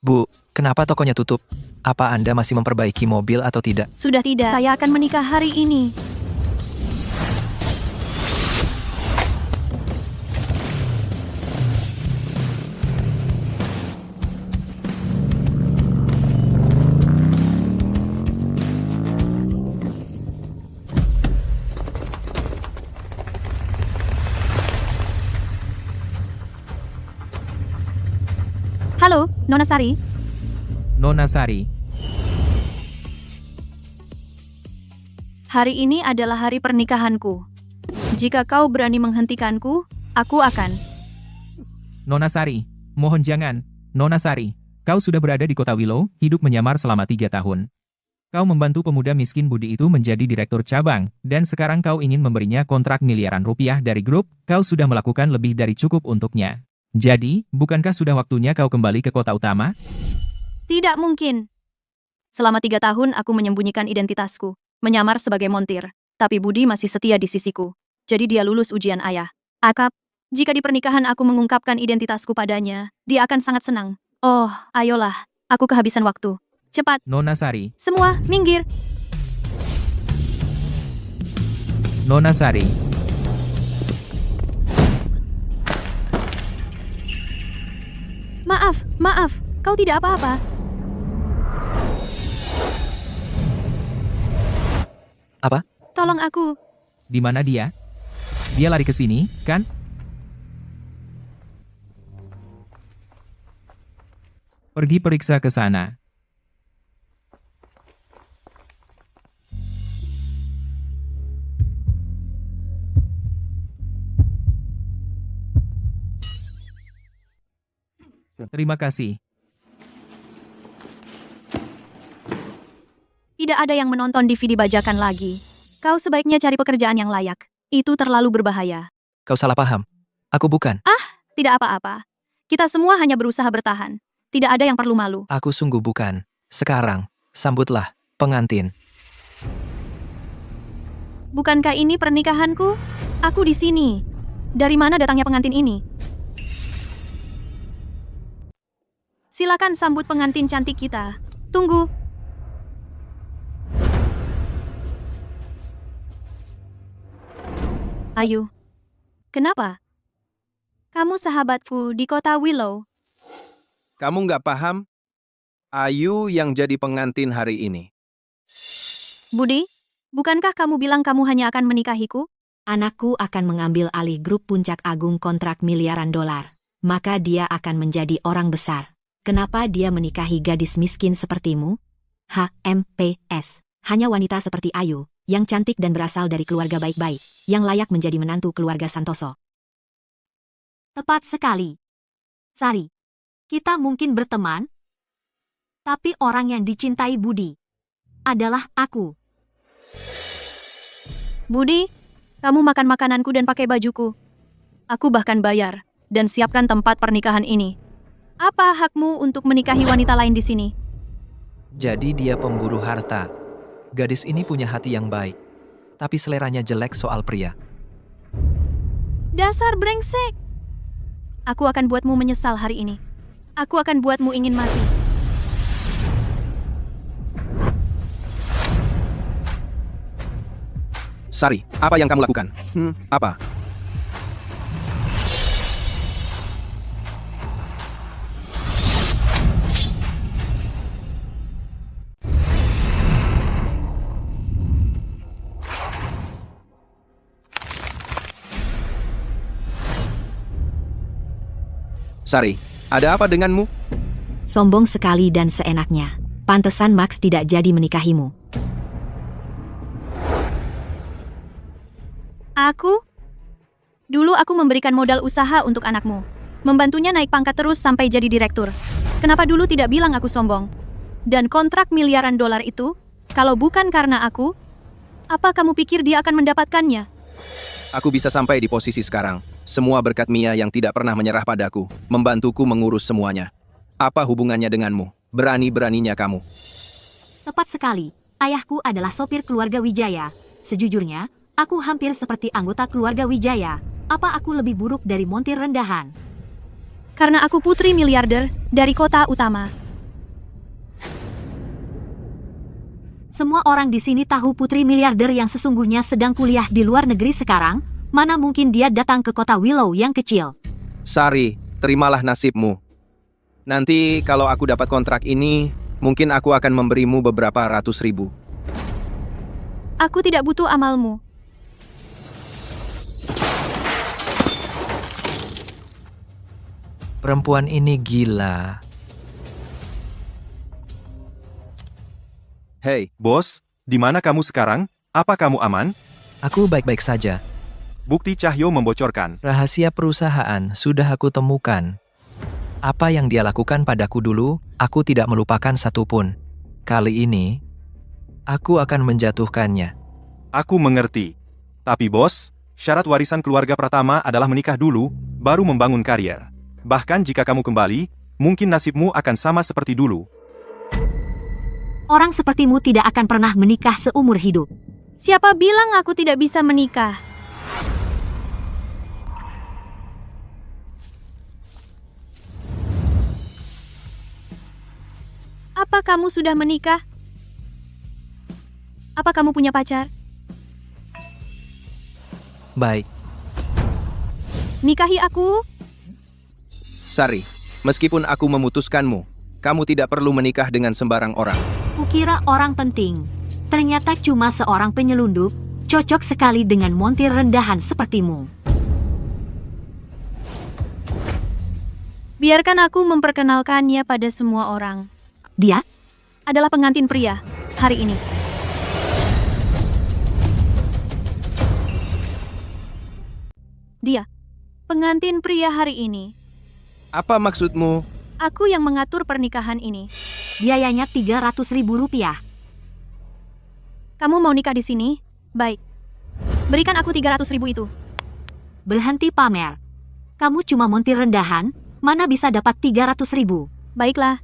Bu, kenapa tokonya tutup? Apa Anda masih memperbaiki mobil atau tidak? Sudah tidak, saya akan menikah hari ini. Halo, Nona Sari. Nona Sari, Hari ini adalah hari pernikahanku. Jika kau berani menghentikanku, aku akan. Nona Sari, mohon jangan. Nona Sari, kau sudah berada di kota Willow, hidup menyamar selama 3 tahun. Kau membantu pemuda miskin budi itu menjadi direktur cabang, dan sekarang kau ingin memberinya kontrak miliaran rupiah dari grup, kau sudah melakukan lebih dari cukup untuknya. Jadi, bukankah sudah waktunya kau kembali ke kota utama? Tidak mungkin. Selama 3 tahun aku menyembunyikan identitasku, menyamar sebagai montir, tapi Budi masih setia di sisiku. Jadi dia lulus ujian ayah. Akap, jika di pernikahan aku mengungkapkan identitasku padanya, dia akan sangat senang. Oh, ayolah, aku kehabisan waktu. Cepat, Nona Sari, semua, minggir. Nona Sari, Maaf, kau tidak apa-apa. Apa? Tolong aku. di mana dia? Dia lari ke sini, kan? Pergi periksa ke sana. Terima kasih. Tidak ada yang menonton DVD bajakan lagi. Kau sebaiknya cari pekerjaan yang layak. Itu terlalu berbahaya. Kau salah paham. Aku bukan. Tidak apa-apa. Kita semua hanya berusaha bertahan. Tidak ada yang perlu malu. Aku sungguh bukan. Sekarang, sambutlah pengantin. Bukankah ini pernikahanku? Aku di sini. Dari mana datangnya pengantin ini? Silakan sambut pengantin cantik kita. Tunggu. Ayu. Kenapa? Kamu sahabatku di kota Willow. Kamu nggak paham? Ayu yang jadi pengantin hari ini. Budi, bukankah kamu bilang kamu hanya akan menikahiku? Anakku akan mengambil alih grup Puncak Agung kontrak miliaran dolar. Maka dia akan menjadi orang besar. Kenapa dia menikahi gadis miskin sepertimu? HMPS. Hanya wanita seperti Ayu, yang cantik dan berasal dari keluarga baik-baik, yang layak menjadi menantu keluarga Santoso. Tepat sekali. Sari, kita mungkin berteman, tapi orang yang dicintai Budi adalah aku. Budi, kamu makan makananku dan pakai bajuku. Aku bahkan bayar dan siapkan tempat pernikahan ini. Apa hakmu untuk menikahi wanita lain di sini? Jadi dia pemburu harta. Gadis ini punya hati yang baik. Tapi seleranya jelek soal pria. Dasar brengsek! Aku akan buatmu menyesal hari ini. Aku akan buatmu ingin mati. Sari, apa yang kamu lakukan? Apa? Sari, ada apa denganmu? Sombong sekali dan seenaknya. Pantesan Max tidak jadi menikahimu. Aku? Dulu aku memberikan modal usaha untuk anakmu. Membantunya naik pangkat terus sampai jadi direktur. Kenapa dulu tidak bilang aku sombong? Dan kontrak miliaran dolar itu, kalau bukan karena aku, apa kamu pikir dia akan mendapatkannya? Aku bisa sampai di posisi sekarang. Semua berkat Mia yang tidak pernah menyerah padaku, membantuku mengurus semuanya. Apa hubungannya denganmu? Berani-beraninya kamu. Tepat sekali. Ayahku adalah sopir keluarga Wijaya. Sejujurnya, aku hampir seperti anggota keluarga Wijaya. Apa aku lebih buruk dari montir rendahan? Karena aku putri miliarder dari kota utama. Semua orang di sini tahu putri miliarder yang sesungguhnya sedang kuliah di luar negeri sekarang. Mana mungkin dia datang ke kota Willow yang kecil? Sari, terimalah nasibmu. Nanti kalau aku dapat kontrak ini, mungkin aku akan memberimu beberapa ratus ribu. Aku tidak butuh amalmu. Perempuan ini gila. Hei, bos, di mana kamu sekarang? Apa kamu aman? Aku baik-baik saja. Bukti Cahyo membocorkan. Rahasia perusahaan sudah aku temukan. Apa yang dia lakukan padaku dulu, aku tidak melupakan satupun. Kali ini, aku akan menjatuhkannya. Aku mengerti. Tapi bos, syarat warisan keluarga Pratama adalah menikah dulu, baru membangun karier. Bahkan jika kamu kembali, mungkin nasibmu akan sama seperti dulu. Orang sepertimu tidak akan pernah menikah seumur hidup. Siapa bilang aku tidak bisa menikah? Apa kamu sudah menikah? Apa kamu punya pacar? Baik, Nikahi aku? Sari, meskipun aku memutuskanmu, kamu tidak perlu menikah dengan sembarang orang. Kukira orang penting. Ternyata cuma seorang penyelundup, cocok sekali dengan montir rendahan sepertimu. Biarkan aku memperkenalkannya pada semua orang. Dia Adalah pengantin pria hari ini. Dia, pengantin pria hari ini. Apa maksudmu? Aku yang mengatur pernikahan ini. biayanya 300.000 rupiah. Kamu mau nikah di sini? Baik. Berikan aku 300.000 itu. Berhenti pamer. Kamu cuma montir rendahan, mana bisa dapat 300.000? Baiklah.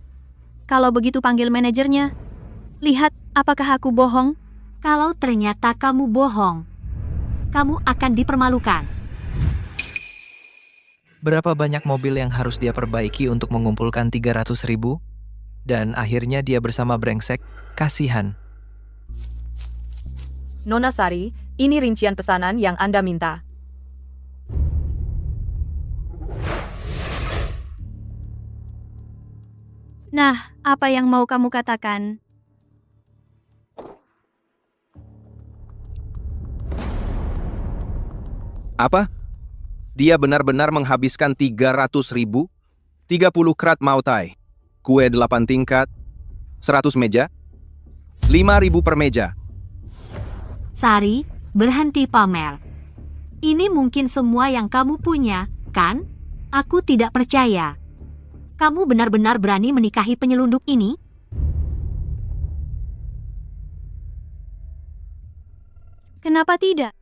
Kalau begitu panggil manajernya. Lihat, apakah aku bohong? Kalau ternyata kamu bohong, kamu akan dipermalukan. berapa banyak mobil yang harus dia perbaiki untuk mengumpulkan 300.000? Dan akhirnya dia bersama brengsek, kasihan. Nona Sari, ini rincian pesanan yang Anda minta. Nah, apa yang mau kamu katakan? Apa? Dia benar-benar menghabiskan 300.000? 30 krat mautai, kue 8 tingkat, 100 meja, 5.000 per meja. Sari, berhenti pamer. Ini mungkin semua yang kamu punya, kan? Aku tidak percaya. Kamu benar-benar berani menikahi penyelundup ini? Kenapa tidak?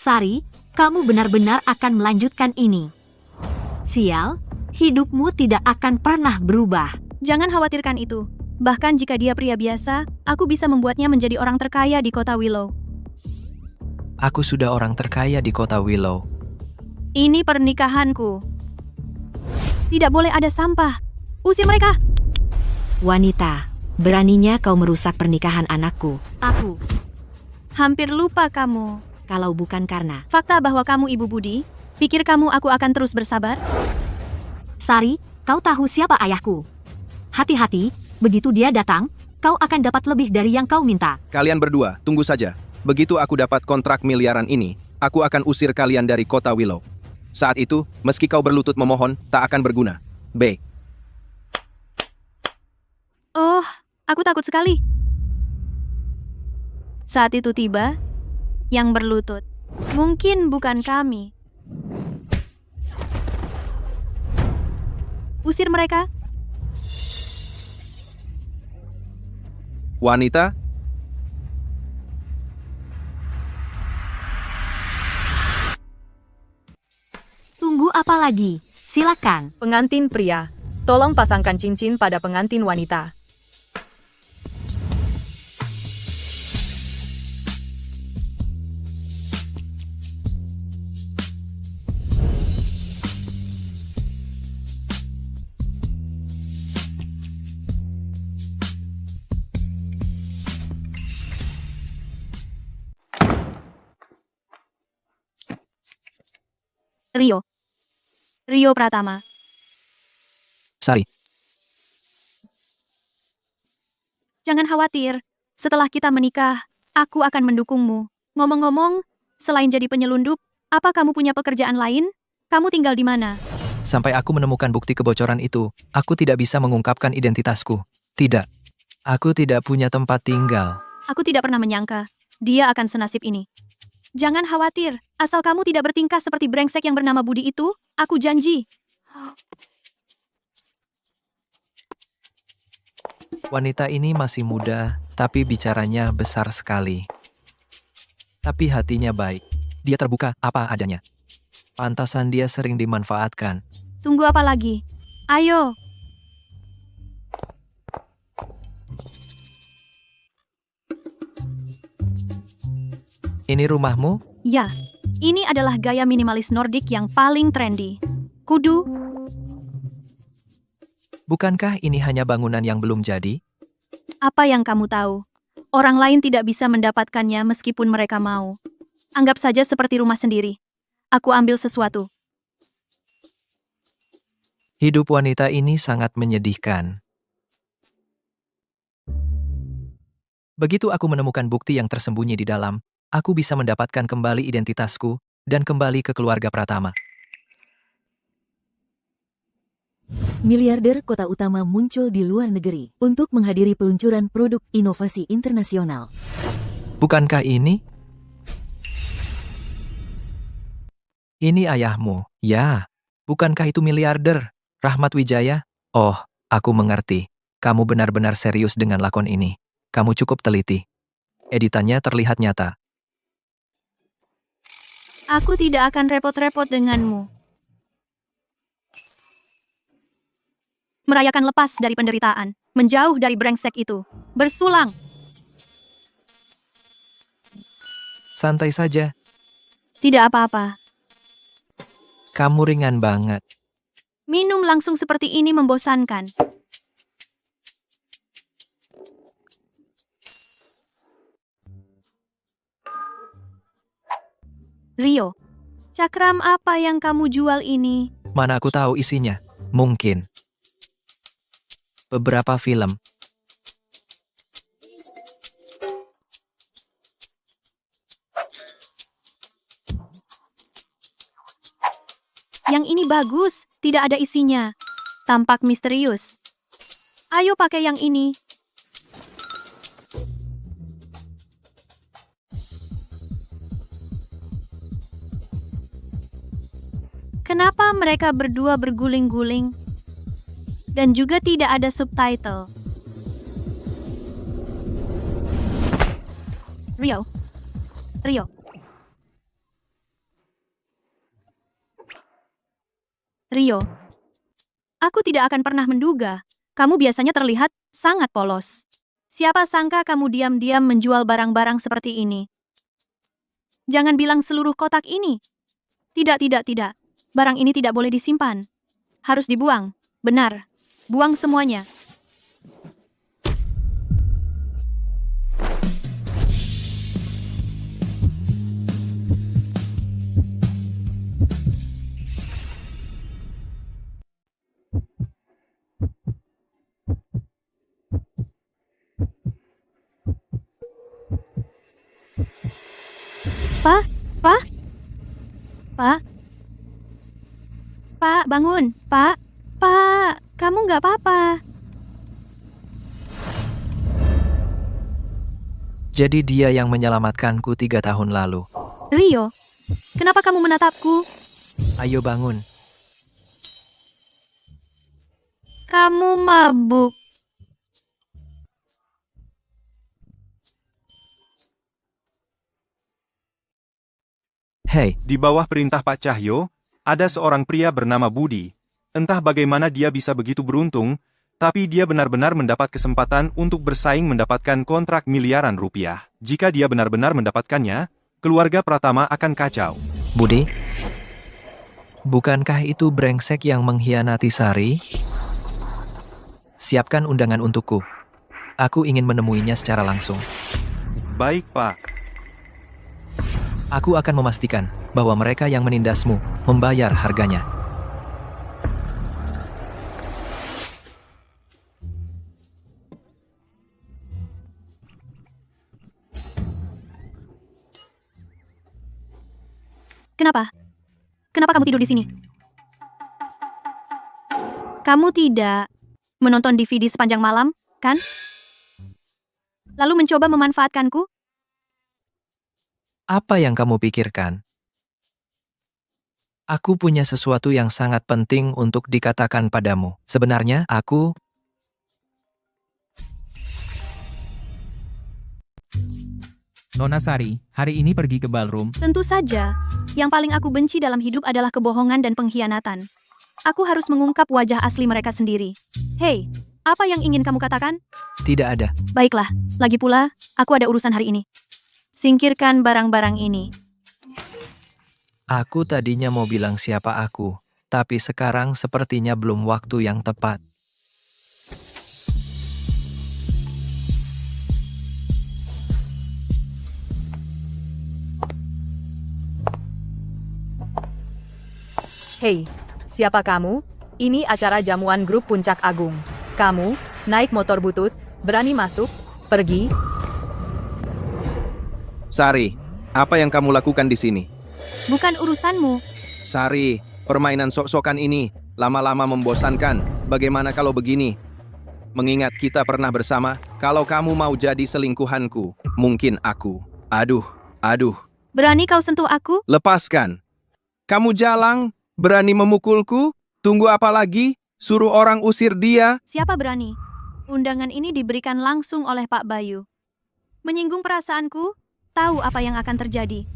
Sari, kamu benar-benar akan melanjutkan ini. Sial, hidupmu tidak akan pernah berubah. Jangan khawatirkan itu. Bahkan jika dia pria biasa, aku bisa membuatnya menjadi orang terkaya di kota Willow. Aku sudah orang terkaya di kota Willow. Ini pernikahanku. Tidak boleh ada sampah. Usir mereka! Wanita, beraninya kau merusak pernikahan anakku. Aku, Hampir lupa kamu. Kalau bukan karena Fakta bahwa kamu ibu budi, pikir kamu aku akan terus bersabar? Sari, kau tahu siapa ayahku. Hati-hati, begitu dia datang, kau akan dapat lebih dari yang kau minta. Kalian berdua, tunggu saja. Begitu aku dapat kontrak miliaran ini, aku akan usir kalian dari kota Willow. Saat itu, meski kau berlutut memohon, tak akan berguna. B. Oh, aku takut sekali. Saat itu tiba, yang berlutut. Mungkin bukan kami. Usir mereka. Wanita, apa lagi? Silakan. Pengantin pria, tolong pasangkan cincin pada pengantin wanita. Rio. Rio Pratama. Sari, Jangan khawatir. Setelah kita menikah, aku akan mendukungmu. Ngomong-ngomong, selain jadi penyelundup, apa kamu punya pekerjaan lain? Kamu tinggal di mana? sampai aku menemukan bukti kebocoran itu, aku tidak bisa mengungkapkan identitasku. Tidak. Aku tidak punya tempat tinggal. Aku tidak pernah menyangka dia akan senasib ini. Jangan khawatir, asal kamu tidak bertingkah seperti brengsek yang bernama Budi itu, aku janji. Wanita ini masih muda, tapi bicaranya besar sekali. Tapi hatinya baik. Dia terbuka apa adanya. Pantasan dia sering dimanfaatkan. Tunggu apa lagi? Ayo. Ini rumahmu? Ya, ini adalah gaya minimalis Nordik yang paling trendy. Kudu, Bukankah ini hanya bangunan yang belum jadi? apa yang kamu tahu? Orang lain tidak bisa mendapatkannya meskipun mereka mau. Anggap saja seperti rumah sendiri. Aku ambil sesuatu. Hidup wanita ini sangat menyedihkan. Begitu aku menemukan bukti yang tersembunyi di dalam, aku bisa mendapatkan kembali identitasku dan kembali ke keluarga Pratama. Miliarder kota utama muncul di luar negeri untuk menghadiri peluncuran produk inovasi internasional. Bukankah ini? Ini ayahmu, ya. Bukankah itu miliarder, Rahmat Wijaya? Oh, aku mengerti. Kamu benar-benar serius dengan lakon ini. Kamu cukup teliti. Editannya terlihat nyata. Aku tidak akan repot-repot denganmu. Merayakan lepas dari penderitaan, menjauh dari brengsek itu. Bersulang. Santai saja. Tidak apa-apa. Kamu ringan banget. Minum langsung seperti ini membosankan. Rio, cakram apa yang kamu jual ini? Mana aku tahu isinya? Mungkin. Beberapa film. Yang ini bagus, tidak ada isinya. Tampak misterius. Ayo pakai yang ini. Kenapa mereka berdua berguling-guling? Dan juga tidak ada subtitle. Rio. Rio. Rio. Aku tidak akan pernah menduga. Kamu biasanya terlihat sangat polos. Siapa sangka kamu diam-diam menjual barang-barang seperti ini? Jangan bilang seluruh kotak ini. Tidak, tidak, tidak. Barang ini tidak boleh disimpan. Harus dibuang. Benar. Buang semuanya. Pak, Pak, Pak, Pak, bangun, Pak, Pak, kamu nggak apa-apa. Jadi dia yang menyelamatkanku 3 tahun lalu. Rio, kenapa kamu menatapku? Ayo bangun. Kamu mabuk. Hei, Di bawah perintah Pak Cahyo, Ada seorang pria bernama Budi. Entah bagaimana dia bisa begitu beruntung, tapi dia benar-benar mendapat kesempatan untuk bersaing mendapatkan kontrak miliaran rupiah. Jika dia benar-benar mendapatkannya, keluarga Pratama akan kacau. Budi? Bukankah itu brengsek yang mengkhianati Sari? Siapkan undangan untukku. Aku ingin menemuinya secara langsung. Baik, Pak. Aku akan memastikan bahwa mereka yang menindasmu membayar harganya. Kenapa? Kenapa kamu tidur di sini? Kamu tidak menonton DVD sepanjang malam, kan? Lalu mencoba memanfaatkanku? Apa yang kamu pikirkan? Aku punya sesuatu yang sangat penting untuk dikatakan padamu. Sebenarnya, aku... Nona Sari, hari ini pergi ke ballroom. Tentu saja. Yang paling aku benci dalam hidup adalah kebohongan dan pengkhianatan. Aku harus mengungkap wajah asli mereka sendiri. Hei, apa yang ingin kamu katakan? Tidak ada. Baiklah, lagi pula, aku ada urusan hari ini. Singkirkan barang-barang ini. Aku tadinya mau bilang siapa aku, tapi sekarang sepertinya belum waktu yang tepat. Hei, siapa kamu? Ini acara jamuan grup Puncak Agung. Kamu, naik motor butut, berani masuk, pergi. Sari, apa yang kamu lakukan di sini? Bukan urusanmu. Sari, permainan sok-sokan ini lama-lama membosankan. Bagaimana kalau begini? Mengingat kita pernah bersama, kalau kamu mau jadi selingkuhanku, mungkin aku. Aduh. Berani kau sentuh aku? Lepaskan. Kamu jalang, berani memukulku? Tunggu apa lagi? Suruh orang usir dia. Siapa berani? Undangan ini diberikan langsung oleh Pak Bayu. Menyinggung perasaanku? Tahu apa yang akan terjadi.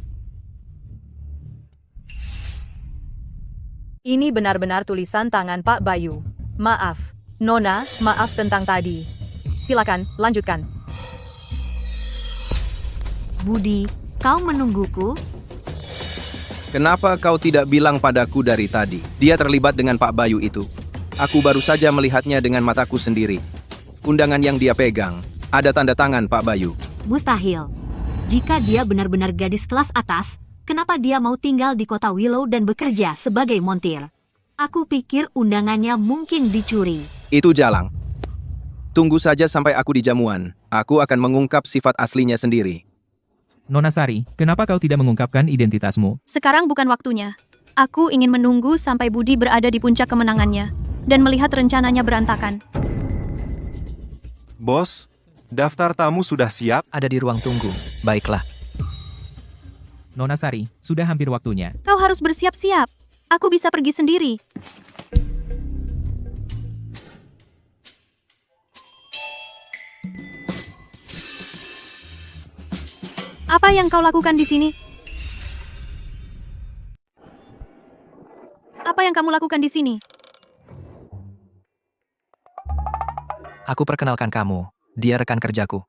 Ini benar-benar tulisan tangan Pak Bayu. Maaf, Nona, maaf tentang tadi. Silakan, lanjutkan. Budi, kau menungguku? Kenapa kau tidak bilang padaku dari tadi? Dia terlibat dengan Pak Bayu itu. Aku baru saja melihatnya dengan mataku sendiri. Undangan yang dia pegang, ada tanda tangan Pak Bayu. Mustahil. Jika dia benar-benar gadis kelas atas, kenapa dia mau tinggal di kota Willow dan bekerja sebagai montir? Aku pikir undangannya mungkin dicuri. Itu jalang. Tunggu saja sampai aku di jamuan. Aku akan mengungkap sifat aslinya sendiri. Nona Sari, kenapa kau tidak mengungkapkan identitasmu? Sekarang bukan waktunya. Aku ingin menunggu sampai Budi berada di puncak kemenangannya dan melihat rencananya berantakan. Bos, daftar tamu sudah siap? Ada di ruang tunggu. Baiklah. Nona Sari, sudah hampir waktunya. Kau harus bersiap-siap. Aku bisa pergi sendiri. Apa yang kau lakukan di sini? Apa yang kamu lakukan di sini? Aku perkenalkan kamu. Dia rekan kerjaku.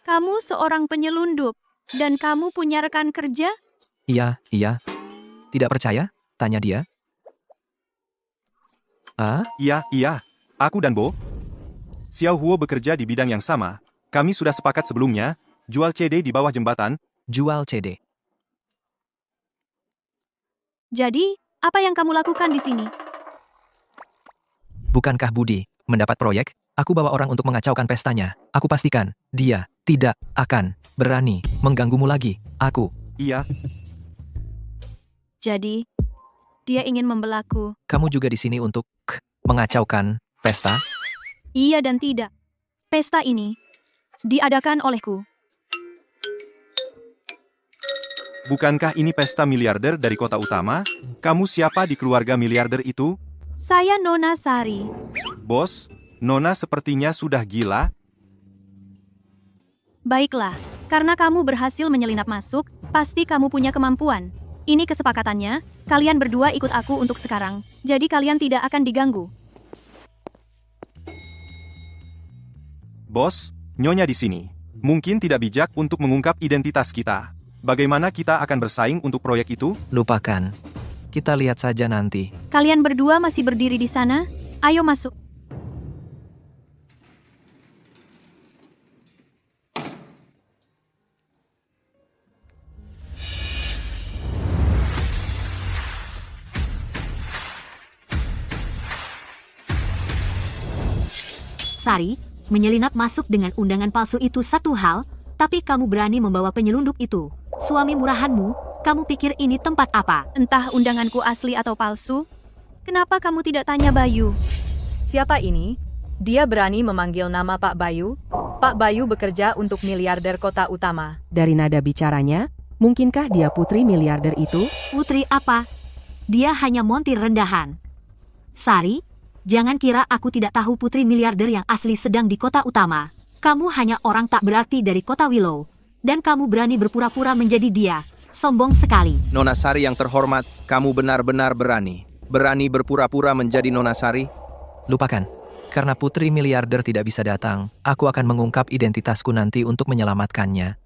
Kamu seorang penyelundup, dan kamu punya rekan kerja? Iya. Tidak percaya? Tanya dia. Ah? Iya. Aku dan Bo. Xiao Huo bekerja di bidang yang sama. Kami sudah sepakat sebelumnya, jual CD di bawah jembatan. Jual CD. Jadi, apa yang kamu lakukan di sini? Bukankah Budi mendapat proyek? Aku bawa orang untuk mengacaukan pestanya. Aku pastikan, dia tidak akan berani mengganggumu lagi. Aku. Iya, Jadi, dia ingin membelaku. Kamu juga di sini untuk mengacaukan pesta? Iya dan tidak. Pesta ini diadakan olehku. bukankah ini pesta miliarder dari kota utama? Kamu siapa di keluarga miliarder itu? Saya Nona Sari. Bos, Nona sepertinya sudah gila. Baiklah, karena kamu berhasil menyelinap masuk, pasti kamu punya kemampuan. Ini kesepakatannya, kalian berdua ikut aku untuk sekarang. Jadi kalian tidak akan diganggu. Bos, Nyonya di sini. Mungkin tidak bijak untuk mengungkap identitas kita. Bagaimana kita akan bersaing untuk proyek itu? Lupakan. Kita lihat saja nanti. Kalian berdua masih berdiri di sana? Ayo masuk. Sari, menyelinap masuk dengan undangan palsu itu satu hal, tapi kamu berani membawa penyelundup itu. Suami murahanmu, kamu pikir ini tempat apa? Entah undanganku asli atau palsu. Kenapa kamu tidak tanya Bayu? Siapa ini? Dia berani memanggil nama Pak Bayu? Pak Bayu bekerja untuk miliarder kota utama. Dari nada bicaranya, mungkinkah dia putri miliarder itu? Putri apa? Dia hanya montir rendahan. Sari, jangan kira aku tidak tahu putri miliarder yang asli sedang di kota utama. Kamu hanya orang tak berarti dari kota Willow. Dan kamu berani berpura-pura menjadi dia. Sombong sekali. Nona Sari yang terhormat, kamu benar-benar berani. Berani berpura-pura menjadi Nona Sari? Lupakan. Karena putri miliarder tidak bisa datang, aku akan mengungkap identitasku nanti untuk menyelamatkannya.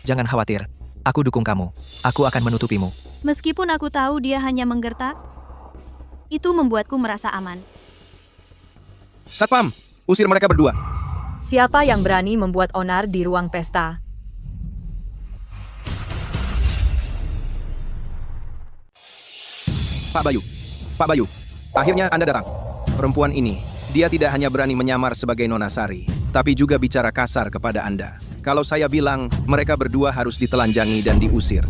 Jangan khawatir. Aku dukung kamu. Aku akan menutupimu. Meskipun aku tahu dia hanya menggertak, itu membuatku merasa aman. Satpam, usir mereka berdua. Siapa yang berani membuat onar di ruang pesta? Pak Bayu, Pak Bayu, akhirnya Anda datang. Perempuan ini, dia tidak hanya berani menyamar sebagai Nona Sari, tapi juga bicara kasar kepada Anda. Kalau saya bilang, mereka berdua harus ditelanjangi dan diusir.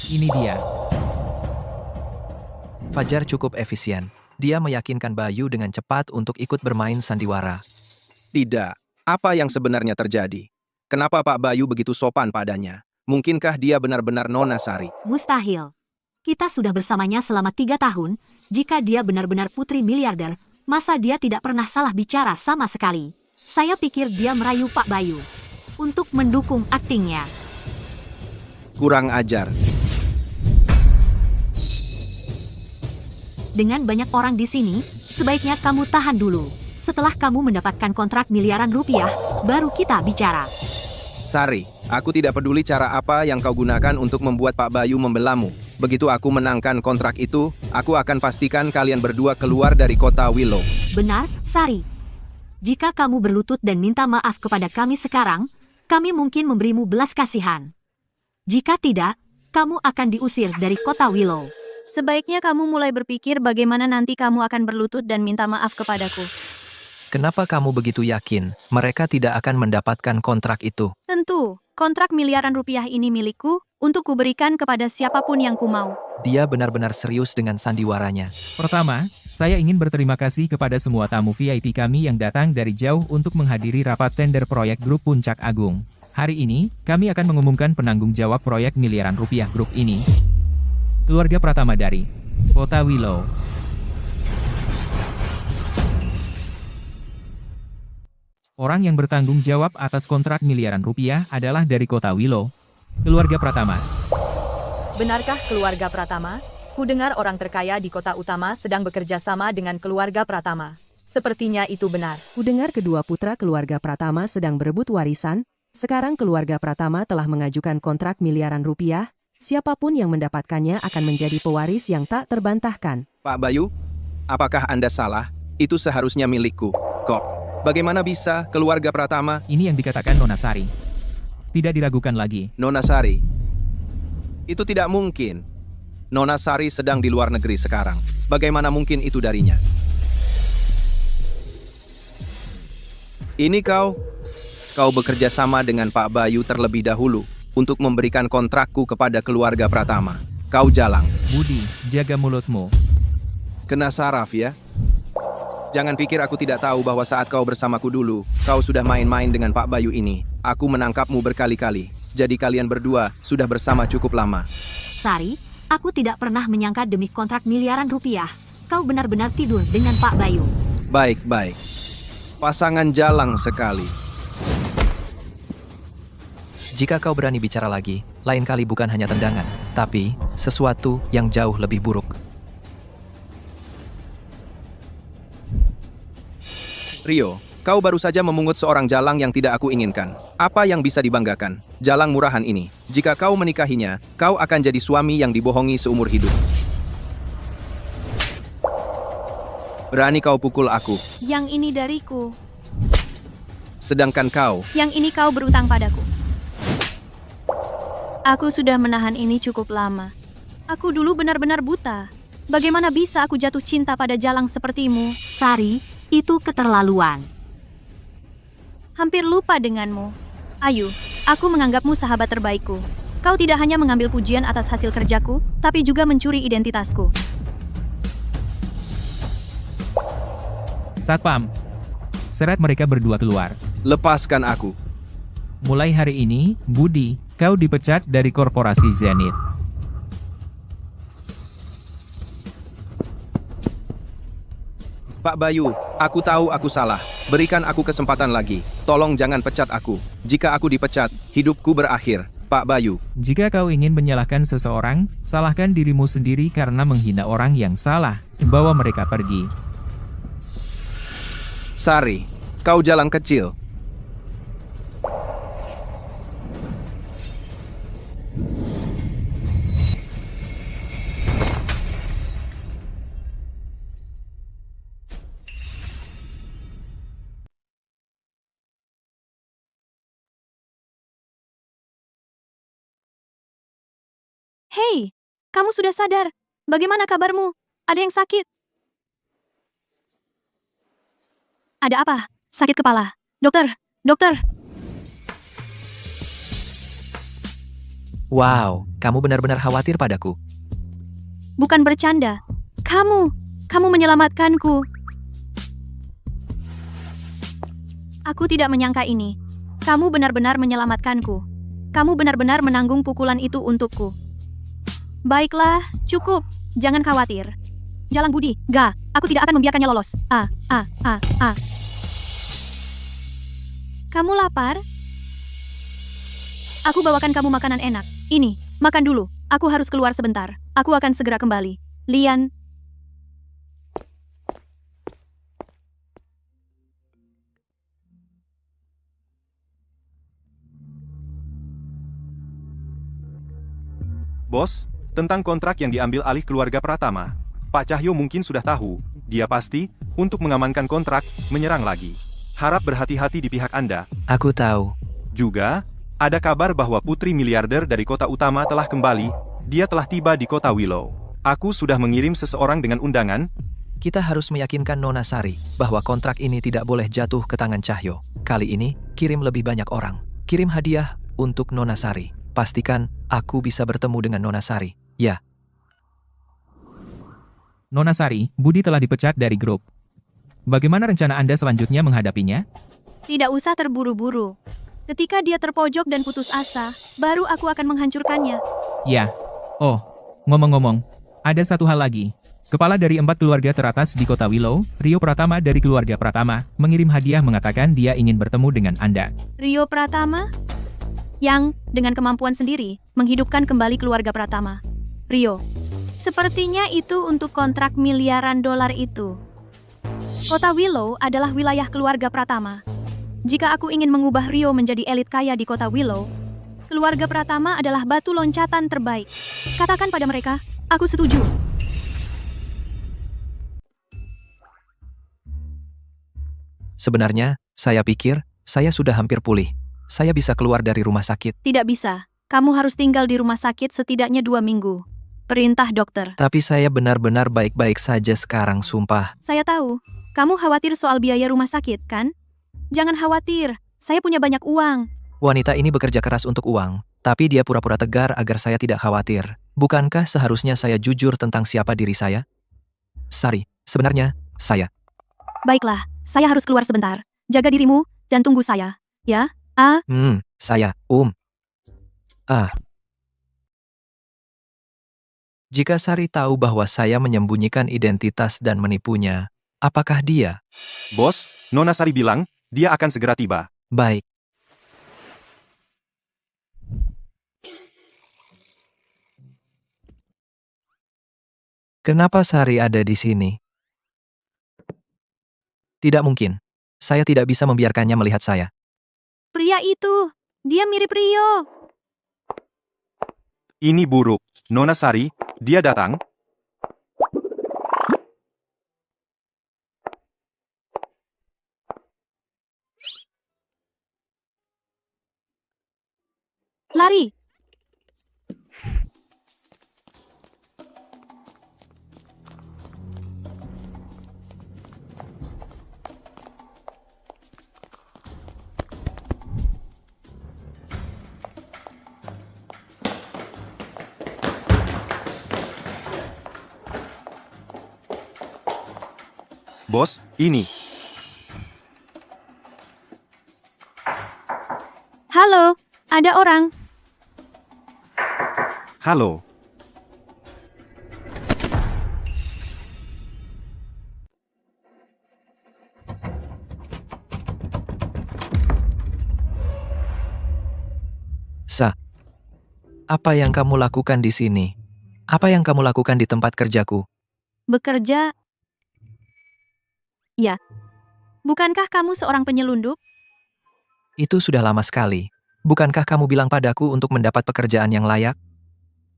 Ini dia. Fajar cukup efisien. Dia meyakinkan Bayu dengan cepat untuk ikut bermain sandiwara. Tidak, apa yang sebenarnya terjadi? Kenapa Pak Bayu begitu sopan padanya? Mungkinkah dia benar-benar Nona Sari? Mustahil. Kita sudah bersamanya selama 3 tahun. Jika dia benar-benar putri miliarder, masa dia tidak pernah salah bicara sama sekali? Saya pikir dia merayu Pak Bayu untuk mendukung aktingnya. Kurang ajar. Dengan banyak orang di sini, sebaiknya kamu tahan dulu. Setelah kamu mendapatkan kontrak miliaran rupiah, baru kita bicara. Sari, aku tidak peduli cara apa yang kau gunakan untuk membuat Pak Bayu membelamu. Begitu aku menangkan kontrak itu, aku akan pastikan kalian berdua keluar dari kota Willow. Benar, Sari. Jika kamu berlutut dan minta maaf kepada kami sekarang, kami mungkin memberimu belas kasihan. Jika tidak, kamu akan diusir dari kota Willow. Sebaiknya kamu mulai berpikir bagaimana nanti kamu akan berlutut dan minta maaf kepadaku. Kenapa kamu begitu yakin mereka tidak akan mendapatkan kontrak itu? Tentu, kontrak miliaran rupiah ini milikku untuk kuberikan kepada siapapun yang ku mau. Dia benar-benar serius dengan sandiwaranya. Pertama, saya ingin berterima kasih kepada semua tamu VIP kami yang datang dari jauh untuk menghadiri rapat tender proyek grup Puncak Agung. Hari ini, kami akan mengumumkan penanggung jawab proyek miliaran rupiah grup ini. Keluarga Pratama dari Kota Willow. Orang yang bertanggung jawab atas kontrak miliaran rupiah adalah dari Kota Willow. Keluarga Pratama. Benarkah keluarga Pratama? Kudengar orang terkaya di kota utama sedang bekerja sama dengan keluarga Pratama. Sepertinya itu benar. Kudengar kedua putra keluarga Pratama sedang berebut warisan. Sekarang keluarga Pratama telah mengajukan kontrak miliaran rupiah. Siapapun yang mendapatkannya akan menjadi pewaris yang tak terbantahkan. Pak Bayu, apakah Anda salah? Itu seharusnya milikku. Kok? Bagaimana bisa keluarga Pratama? Ini yang dikatakan Nona Sari. Tidak diragukan lagi. Nona Sari. Itu tidak mungkin. Nona Sari sedang di luar negeri sekarang. Bagaimana mungkin itu darinya? Ini kau bekerja sama dengan Pak Bayu terlebih dahulu untuk memberikan kontrakku kepada keluarga Pratama. Kau jalang. Budi, jaga mulutmu. Kena saraf ya. Jangan pikir aku tidak tahu bahwa saat kau bersamaku dulu, kau sudah main-main dengan Pak Bayu ini. Aku menangkapmu berkali-kali. Jadi kalian berdua sudah bersama cukup lama. Sari, aku tidak pernah menyangka demi kontrak miliaran rupiah, kau benar-benar tidur dengan Pak Bayu. Baik-baik. Pasangan jalang sekali. Jika kau berani bicara lagi, lain kali bukan hanya tendangan, tapi sesuatu yang jauh lebih buruk. Rio, kau baru saja memungut seorang jalang yang tidak aku inginkan. Apa yang bisa dibanggakan? Jalang murahan ini. Jika kau menikahinya, kau akan jadi suami yang dibohongi seumur hidup. Berani kau pukul aku. Yang ini dariku. Sedangkan kau, Yang ini kau berutang padaku. Aku sudah menahan ini cukup lama. Aku dulu benar-benar buta. Bagaimana bisa aku jatuh cinta pada jalang sepertimu? Sari, itu keterlaluan. Hampir lupa denganmu. Ayu, aku menganggapmu sahabat terbaikku. Kau tidak hanya mengambil pujian atas hasil kerjaku, tapi juga mencuri identitasku. Satpam. Seret mereka berdua keluar. lepaskan aku. Mulai hari ini, Budi, kau dipecat dari korporasi Zenith. Pak Bayu, aku tahu aku salah. Berikan aku kesempatan lagi. Tolong jangan pecat aku. Jika aku dipecat, hidupku berakhir. Pak Bayu. Jika kau ingin menyalahkan seseorang, salahkan dirimu sendiri karena menghina orang yang salah. Bawa mereka pergi. Sari, kau jalang kecil. Hei, kamu sudah sadar? Bagaimana kabarmu? Ada yang sakit? Ada apa? Sakit kepala. Dokter, dokter. Wow, kamu benar-benar khawatir padaku. Bukan bercanda. Kamu menyelamatkanku. Aku tidak menyangka ini. Kamu benar-benar menyelamatkanku. Kamu benar-benar menanggung pukulan itu untukku. Baiklah, cukup. Jangan khawatir. Jalang Budi, aku tidak akan membiarkannya lolos. Kamu lapar? Aku bawakan kamu makanan enak. Ini, makan dulu. Aku harus keluar sebentar. Aku akan segera kembali. Lian. Bos, tentang kontrak yang diambil alih keluarga Pratama. Pak Cahyo mungkin sudah tahu, dia pasti, untuk mengamankan kontrak, menyerang lagi. Harap berhati-hati di pihak Anda. Aku tahu. Juga, ada kabar bahwa putri miliarder dari kota utama telah kembali, dia telah tiba di kota Willow. Aku sudah mengirim seseorang dengan undangan. Kita harus meyakinkan Nona Sari bahwa kontrak ini tidak boleh jatuh ke tangan Cahyo. Kali ini, kirim lebih banyak orang. Kirim hadiah untuk Nona Sari. Pastikan aku bisa bertemu dengan Nona Sari. Ya. Nona Sari, Budi telah dipecat dari grup. Bagaimana rencana Anda selanjutnya menghadapinya? Tidak usah terburu-buru. Ketika dia terpojok dan putus asa, baru aku akan menghancurkannya. Ya. Oh, ngomong-ngomong, ada satu hal lagi. Kepala dari 4 keluarga teratas di kota Willow, Rio Pratama dari keluarga Pratama, mengirim hadiah mengatakan dia ingin bertemu dengan Anda. Rio Pratama? Yang, dengan kemampuan sendiri, menghidupkan kembali keluarga Pratama. Rio, sepertinya itu untuk kontrak miliaran dolar itu. Kota Willow adalah wilayah keluarga Pratama. Jika aku ingin mengubah Rio menjadi elit kaya di kota Willow, keluarga Pratama adalah batu loncatan terbaik. Katakan pada mereka, aku setuju. Sebenarnya, saya pikir, saya sudah hampir pulih. Saya bisa keluar dari rumah sakit. Tidak bisa. Kamu harus tinggal di rumah sakit setidaknya 2 minggu. Perintah dokter. Tapi saya benar-benar baik-baik saja sekarang, sumpah. Saya tahu. Kamu khawatir soal biaya rumah sakit, kan? Jangan khawatir. Saya punya banyak uang. Wanita ini bekerja keras untuk uang, tapi dia pura-pura tegar agar saya tidak khawatir. Bukankah seharusnya saya jujur tentang siapa diri saya? Sari, sebenarnya, saya. Baiklah, saya harus keluar sebentar. Jaga dirimu, dan tunggu saya. Ya? Saya, Jika Sari tahu bahwa saya menyembunyikan identitas dan menipunya, Apakah dia? Bos, Nona Sari bilang, dia akan segera tiba. Baik. Kenapa Sari ada di sini? Tidak mungkin. Saya tidak bisa membiarkannya melihat saya. Pria itu, dia mirip Rio. Ini buruk. Nona Sari, dia datang. Lari. Bos, ini. Halo, ada orang. Halo. Apa yang kamu lakukan di sini? Apa yang kamu lakukan di tempat kerjaku? Bekerja? Ya. Bukankah kamu seorang penyelundup? Itu sudah lama sekali. Bukankah kamu bilang padaku untuk mendapat pekerjaan yang layak?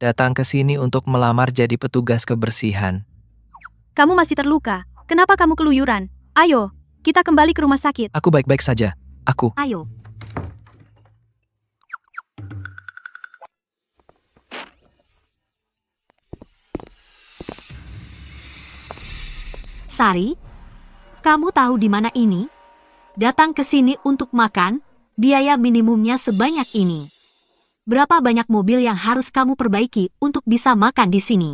Datang ke sini untuk melamar jadi petugas kebersihan. Kamu masih terluka. Kenapa kamu keluyuran? Ayo, kita kembali ke rumah sakit. Aku baik-baik saja. Aku. Ayo. Sari, kamu tahu di mana ini? Datang ke sini untuk makan, biaya minimumnya sebanyak ini. Berapa banyak mobil yang harus kamu perbaiki untuk bisa makan di sini?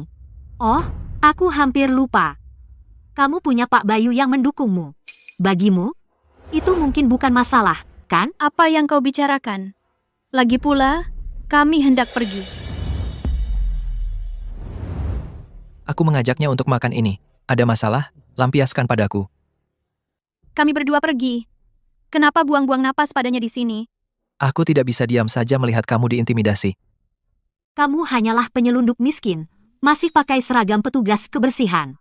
Oh, aku hampir lupa. Kamu punya Pak Bayu yang mendukungmu. Bagimu, itu mungkin bukan masalah, kan? Apa yang kau bicarakan? Lagi pula, kami hendak pergi. Aku mengajaknya untuk makan ini. Ada masalah? Lampiaskan padaku. Kami berdua pergi. Kenapa buang-buang napas padanya di sini? Aku tidak bisa diam saja melihat kamu diintimidasi. Kamu hanyalah penyelundup miskin, masih pakai seragam petugas kebersihan.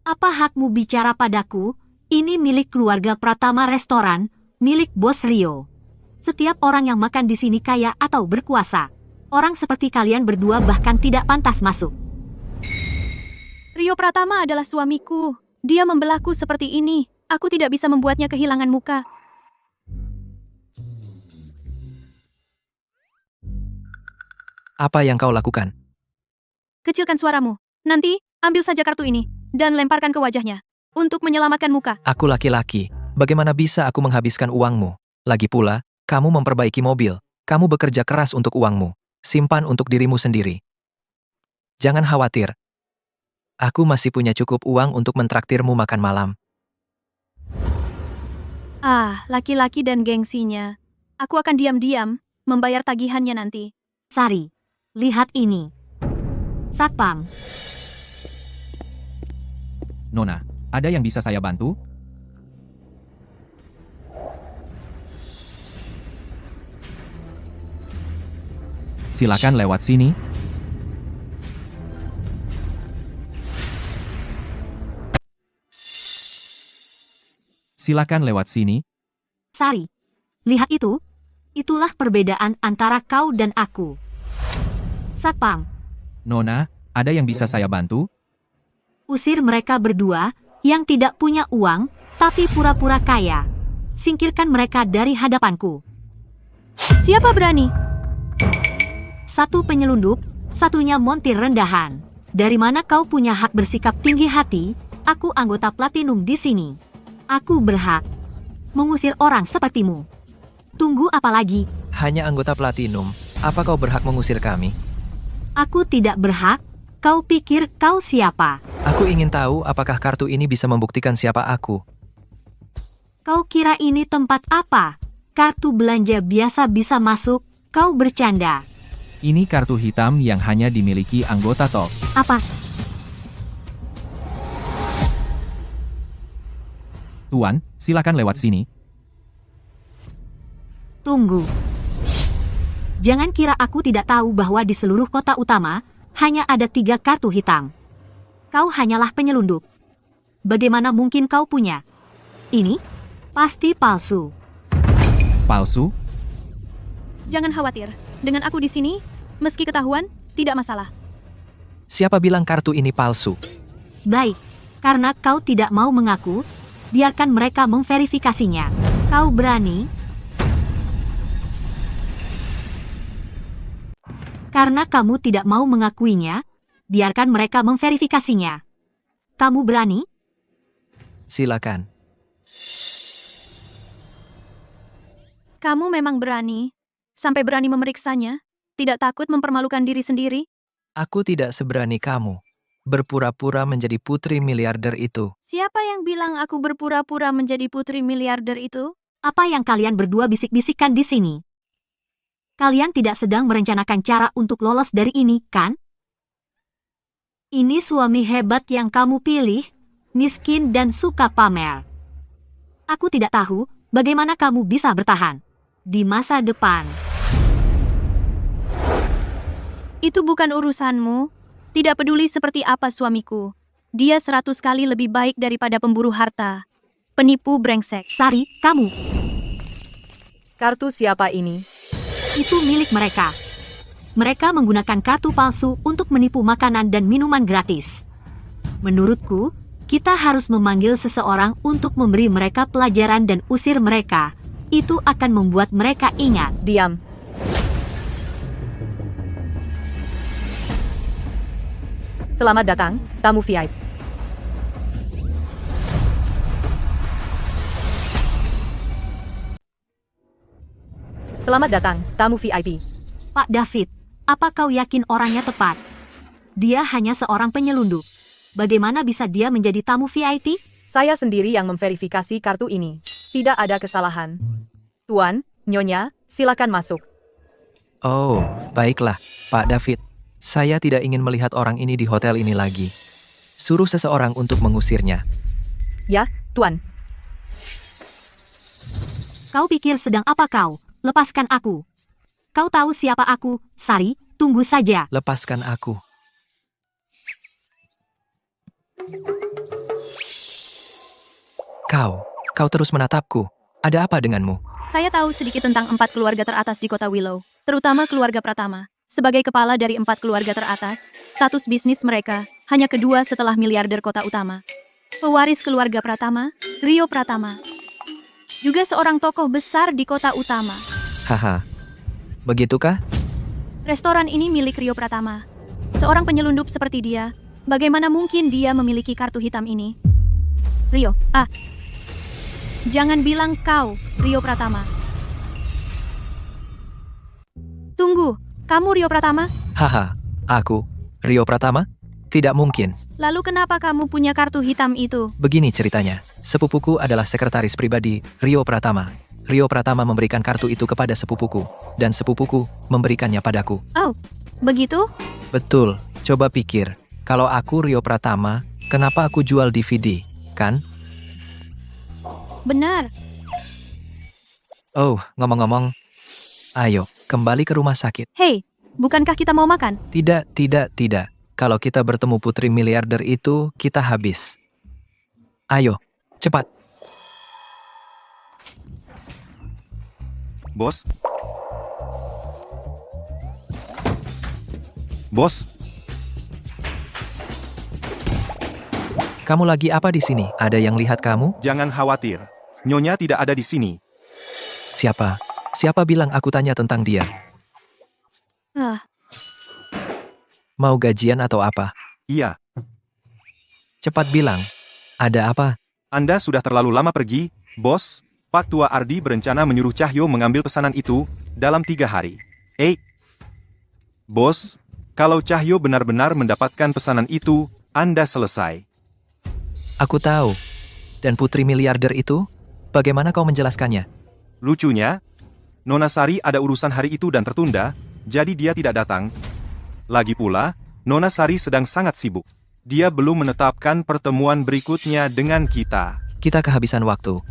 Apa hakmu bicara padaku? Ini milik keluarga Pratama Restoran, milik Bos Rio. Setiap orang yang makan di sini kaya atau berkuasa. Orang seperti kalian berdua bahkan tidak pantas masuk. Rio Pratama adalah suamiku. Dia membelahku seperti ini. Aku tidak bisa membuatnya kehilangan muka. Apa yang kau lakukan? Kecilkan suaramu. Nanti, ambil saja kartu ini dan lemparkan ke wajahnya untuk menyelamatkan muka. Aku laki-laki. Bagaimana bisa aku menghabiskan uangmu? Lagi pula, kamu memperbaiki mobil. Kamu bekerja keras untuk uangmu. Simpan untuk dirimu sendiri. Jangan khawatir. Aku masih punya cukup uang untuk mentraktirmu makan malam. Ah, laki-laki dan gengsinya. Aku akan diam-diam membayar tagihannya nanti. Sari, lihat ini. Satpam. Nona, ada yang bisa saya bantu? Silakan lewat sini. Silakan lewat sini. Sari, lihat itu. Itulah perbedaan antara kau dan aku. Satpam, Nona, ada yang bisa saya bantu? usir mereka berdua yang tidak punya uang, tapi pura-pura kaya. Singkirkan mereka dari hadapanku. Siapa berani? Satu penyelundup, satunya montir rendahan. Dari mana kau punya hak bersikap tinggi hati? Aku anggota Platinum di sini. Aku berhak mengusir orang sepertimu. Tunggu apa lagi? Hanya anggota Platinum. Apa kau berhak mengusir kami? Aku tidak berhak. Kau pikir kau siapa? Aku ingin tahu apakah kartu ini bisa membuktikan siapa aku. Kau kira ini tempat apa? Kartu belanja biasa bisa masuk. Kau bercanda. Ini kartu hitam yang hanya dimiliki anggota top. Apa? Tuan, silakan lewat sini. Tunggu. Jangan kira aku tidak tahu bahwa di seluruh kota utama, hanya ada 3 kartu hitam. Kau hanyalah penyelundup. Bagaimana mungkin kau punya? Ini pasti palsu. Palsu? Jangan khawatir. Dengan aku di sini, meski ketahuan, tidak masalah. Siapa bilang kartu ini palsu? Baik, karena kau tidak mau mengaku, biarkan mereka memverifikasinya. Kau berani? Karena kamu tidak mau mengakuinya, biarkan mereka memverifikasinya. Kamu berani? Silakan. Kamu memang berani. Sampai berani memeriksanya. Tidak takut mempermalukan diri sendiri. Aku tidak seberani kamu. Berpura-pura menjadi putri miliarder itu. Siapa yang bilang aku berpura-pura menjadi putri miliarder itu? Apa yang kalian berdua bisik-bisikkan di sini? Kalian tidak sedang merencanakan cara untuk lolos dari ini, kan? Ini suami hebat yang kamu pilih, miskin dan suka pamer. Aku tidak tahu bagaimana kamu bisa bertahan di masa depan. Itu bukan urusanmu. Tidak peduli seperti apa suamiku. Dia 100 kali lebih baik daripada pemburu harta. Penipu brengsek. Sari, kamu. Kartu siapa ini? Itu milik mereka. Mereka menggunakan kartu palsu untuk menipu makanan dan minuman gratis. Menurutku, kita harus memanggil seseorang untuk memberi mereka pelajaran dan usir mereka. Itu akan membuat mereka ingat. Diam. Selamat datang, tamu VIP. Selamat datang, tamu VIP. Pak David, apa kau yakin orangnya tepat? Dia hanya seorang penyelundup. Bagaimana bisa dia menjadi tamu VIP? Saya sendiri yang memverifikasi kartu ini. Tidak ada kesalahan. Tuan, Nyonya, silakan masuk. Oh, baiklah, Pak David. Saya tidak ingin melihat orang ini di hotel ini lagi. Suruh seseorang untuk mengusirnya. Ya, Tuan. Kau pikir sedang apa kau? Lepaskan aku. Kau tahu siapa aku, Sari, tunggu saja. Lepaskan aku. Kau terus menatapku. Ada apa denganmu? Saya tahu sedikit tentang 4 keluarga teratas di kota Willow. Terutama keluarga Pratama. Sebagai kepala dari 4 keluarga teratas, status bisnis mereka hanya kedua setelah miliarder kota utama. Pewaris keluarga Pratama, Rio Pratama. Juga seorang tokoh besar di kota utama. Haha. Begitukah? Restoran ini milik Rio Pratama. Seorang penyelundup seperti dia, bagaimana mungkin dia memiliki kartu hitam ini? Rio, jangan bilang kau, Rio Pratama. Tunggu, kamu Rio Pratama? Haha, aku, Rio Pratama? Tidak mungkin. Lalu kenapa kamu punya kartu hitam itu? Begini ceritanya, sepupuku adalah sekretaris pribadi Rio Pratama. Rio Pratama memberikan kartu itu kepada sepupuku, dan sepupuku memberikannya padaku. Oh, begitu? Betul, coba pikir, kalau aku Rio Pratama, kenapa aku jual DVD, kan? Benar. Oh, ngomong-ngomong, ayo, kembali ke rumah sakit. Hei, bukankah kita mau makan? Tidak. Kalau kita bertemu putri miliarder itu, kita habis. Ayo, cepat. Bos? Bos? Kamu lagi apa di sini? Ada yang lihat kamu? Jangan khawatir. Nyonya tidak ada di sini. Siapa? Siapa bilang aku tanya tentang dia? Mau gajian atau apa? Iya. Cepat bilang. Ada apa? Anda sudah terlalu lama pergi, bos. Pak Tua Ardi berencana menyuruh Cahyo mengambil pesanan itu dalam 3 hari. Bos, kalau Cahyo benar-benar mendapatkan pesanan itu, Anda selesai. Aku tahu. Dan putri miliarder itu? Bagaimana kau menjelaskannya? Lucunya, Nona Sari ada urusan hari itu dan tertunda, jadi dia tidak datang. Lagi pula, Nona Sari sedang sangat sibuk. Dia belum menetapkan pertemuan berikutnya dengan kita. Kita kehabisan waktu.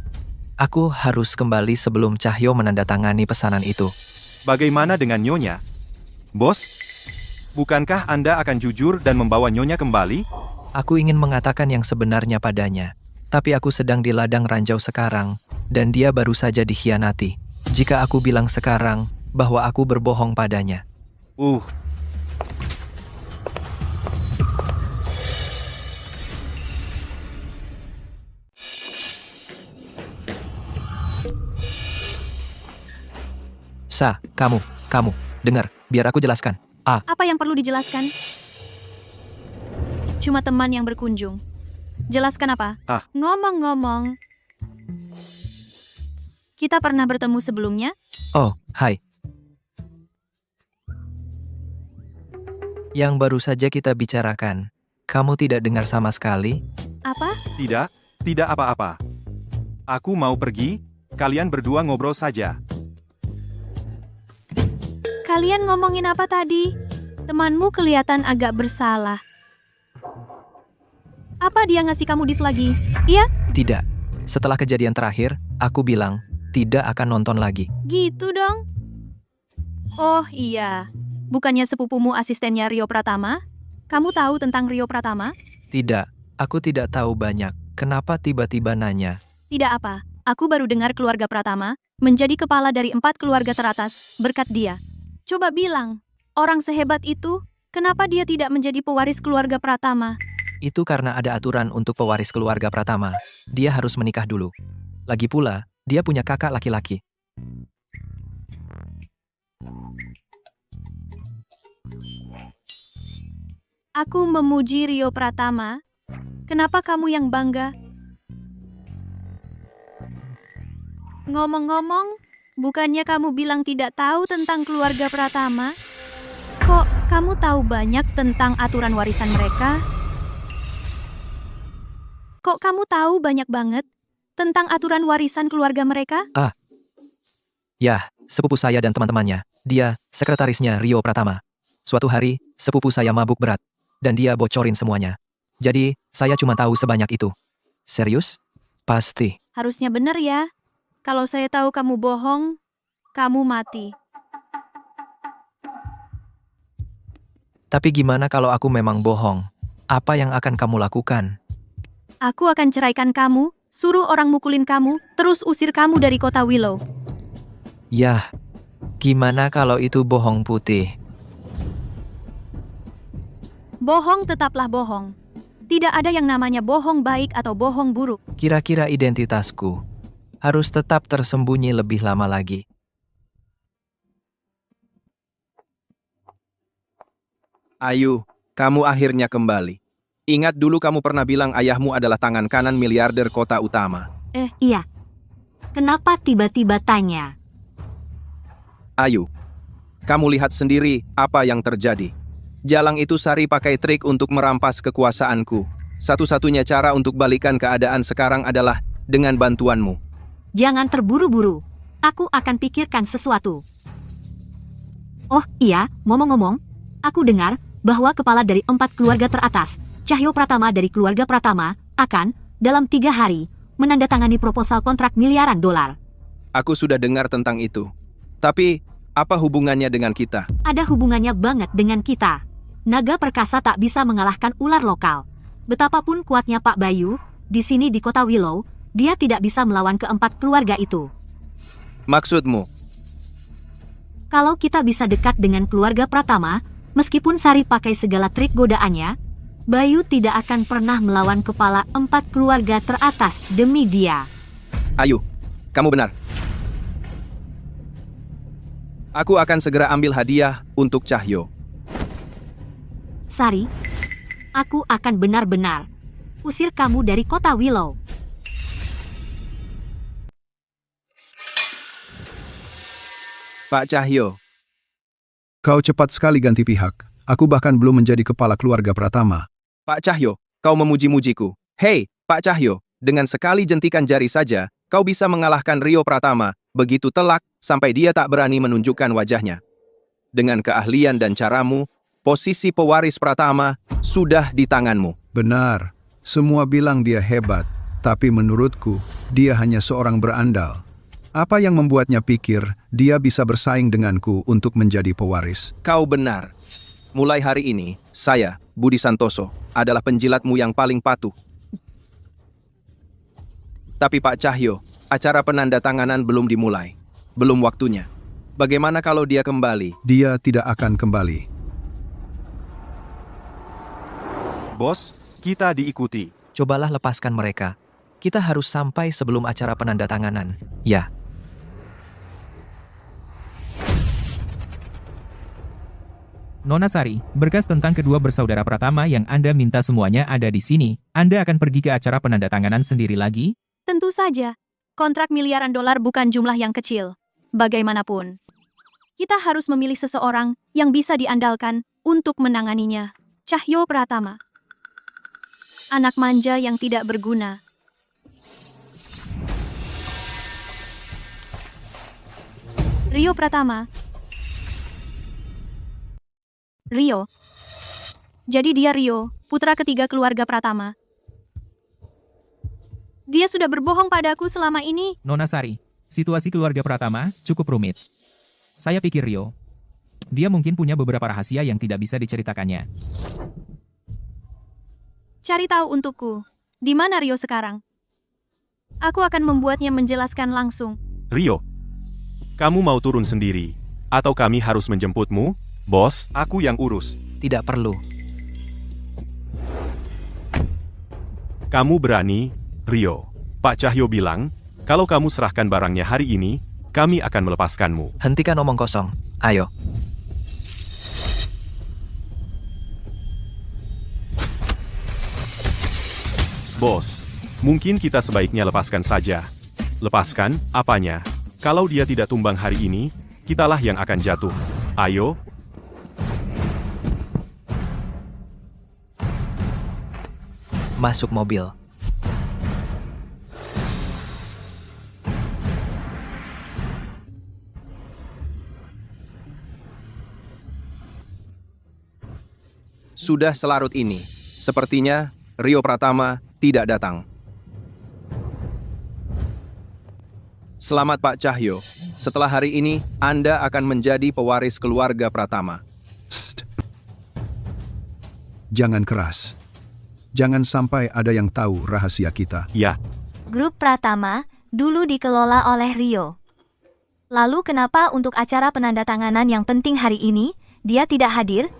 Aku harus kembali sebelum Cahyo menandatangani pesanan itu. Bagaimana dengan Nyonya? Bos? Bukankah Anda akan jujur dan membawa Nyonya kembali? Aku ingin mengatakan yang sebenarnya padanya. Tapi aku sedang di ladang ranjau sekarang, dan dia baru saja dikhianati. Jika aku bilang sekarang bahwa aku berbohong padanya. Kamu, dengar, biar aku jelaskan. Apa yang perlu dijelaskan? Cuma teman yang berkunjung. Jelaskan apa? Ngomong-ngomong, kita pernah bertemu sebelumnya? Oh, hai. Yang baru saja kita bicarakan, kamu tidak dengar sama sekali? Apa? Tidak apa-apa. Aku mau pergi, kalian berdua ngobrol saja. Kalian ngomongin apa tadi? Temanmu kelihatan agak bersalah. Apa dia ngasih kamu dis lagi? Iya? Tidak. Setelah kejadian terakhir, aku bilang, tidak akan nonton lagi. Gitu dong. Oh iya. Bukannya sepupumu asistennya Rio Pratama? Kamu tahu tentang Rio Pratama? Tidak, aku tidak tahu banyak. Kenapa tiba-tiba nanya? Tidak apa. Aku baru dengar keluarga Pratama menjadi kepala dari 4 keluarga teratas berkat dia. Coba bilang, orang sehebat itu, kenapa dia tidak menjadi pewaris keluarga Pratama? Itu karena ada aturan untuk pewaris keluarga Pratama. Dia harus menikah dulu. Lagi pula, dia punya kakak laki-laki. Aku memuji Rio Pratama. Kenapa kamu yang bangga? Ngomong-ngomong, bukannya kamu bilang tidak tahu tentang keluarga Pratama? Kok kamu tahu banyak tentang aturan warisan mereka? Kok kamu tahu banyak banget tentang aturan warisan keluarga mereka? Ya, sepupu saya dan teman-temannya. Dia, sekretarisnya Rio Pratama. Suatu hari, sepupu saya mabuk berat. Dan dia bocorin semuanya. Jadi, saya cuma tahu sebanyak itu. Serius? Pasti. Harusnya benar ya. Kalau saya tahu kamu bohong, kamu mati. Tapi gimana kalau aku memang bohong? Apa yang akan kamu lakukan? Aku akan ceraikan kamu, suruh orang mukulin kamu, terus usir kamu dari kota Willow. Yah, gimana kalau itu bohong putih? Bohong tetaplah bohong. Tidak ada yang namanya bohong baik atau bohong buruk. Kira-kira identitasku harus tetap tersembunyi lebih lama lagi. Ayu, kamu akhirnya kembali. Ingat dulu kamu pernah bilang ayahmu adalah tangan kanan miliarder kota utama. Iya. Kenapa tiba-tiba tanya? Ayu, kamu lihat sendiri apa yang terjadi. Jalang itu Sari pakai trik untuk merampas kekuasaanku. Satu-satunya cara untuk balikan keadaan sekarang adalah dengan bantuanmu. Jangan terburu-buru. Aku akan pikirkan sesuatu. Oh iya, ngomong-ngomong, aku dengar bahwa kepala dari 4 keluarga teratas, Cahyo Pratama dari keluarga Pratama, akan, dalam 3 hari, menandatangani proposal kontrak miliaran dolar. Aku sudah dengar tentang itu. Tapi, apa hubungannya dengan kita? Ada hubungannya banget dengan kita. Naga perkasa tak bisa mengalahkan ular lokal. Betapapun kuatnya Pak Bayu, di sini di kota Willow, dia tidak bisa melawan ke-4 keluarga itu. Maksudmu? Kalau kita bisa dekat dengan keluarga Pratama, meskipun Sari pakai segala trik godaannya, Bayu tidak akan pernah melawan kepala 4 keluarga teratas demi dia. Ayu, kamu benar. Aku akan segera ambil hadiah untuk Cahyo. Sari, aku akan benar-benar usir kamu dari kota Willow. Pak Cahyo. Kau cepat sekali ganti pihak. Aku bahkan belum menjadi kepala keluarga Pratama. Pak Cahyo, kau memuji-mujiku. Hei, Pak Cahyo, dengan sekali jentikan jari saja, kau bisa mengalahkan Rio Pratama, begitu telak, sampai dia tak berani menunjukkan wajahnya. Dengan keahlian dan caramu, posisi pewaris Pratama sudah di tanganmu. Benar, semua bilang dia hebat. Tapi menurutku, dia hanya seorang berandal. Apa yang membuatnya pikir dia bisa bersaing denganku untuk menjadi pewaris? Kau benar. Mulai hari ini, saya, Budi Santoso, adalah penjilatmu yang paling patuh. Tapi Pak Cahyo, acara penandatanganan belum dimulai. Belum waktunya. Bagaimana kalau dia kembali? Dia tidak akan kembali. Bos, kita diikuti. Cobalah lepaskan mereka. Kita harus sampai sebelum acara penandatanganan. Ya. Nona Sari, berkas tentang kedua bersaudara Pratama yang Anda minta semuanya ada di sini. Anda akan pergi ke acara penandatanganan sendiri lagi? Tentu saja. Kontrak miliaran dolar bukan jumlah yang kecil. Bagaimanapun, kita harus memilih seseorang yang bisa diandalkan untuk menanganinya. Cahyo Pratama. Anak manja yang tidak berguna. Rio Pratama. Rio. Jadi dia Rio, putra ketiga keluarga Pratama. Dia sudah berbohong padaku selama ini. Nona Sari, situasi keluarga Pratama cukup rumit. Saya pikir Rio. Dia mungkin punya beberapa rahasia yang tidak bisa diceritakannya. Cari tahu untukku. Di mana Rio sekarang? Aku akan membuatnya menjelaskan langsung. Rio, kamu mau turun sendiri? Atau kami harus menjemputmu? Bos, aku yang urus. Tidak perlu. Kamu berani, Rio. Pak Cahyo bilang, kalau kamu serahkan barangnya hari ini, kami akan melepaskanmu. Hentikan omong kosong. Ayo. Bos, mungkin kita sebaiknya lepaskan saja. Lepaskan, apanya? Kalau dia tidak tumbang hari ini, kitalah yang akan jatuh. Ayo. Masuk mobil. Sudah selarut ini. Sepertinya Rio Pratama tidak datang. Selamat Pak Cahyo. Setelah hari ini, Anda akan menjadi pewaris keluarga Pratama. Psst. Jangan keras. Jangan sampai ada yang tahu rahasia kita. Ya, Grup Pratama dulu dikelola oleh Rio. Lalu kenapa untuk acara penandatanganan yang penting hari ini, dia tidak hadir?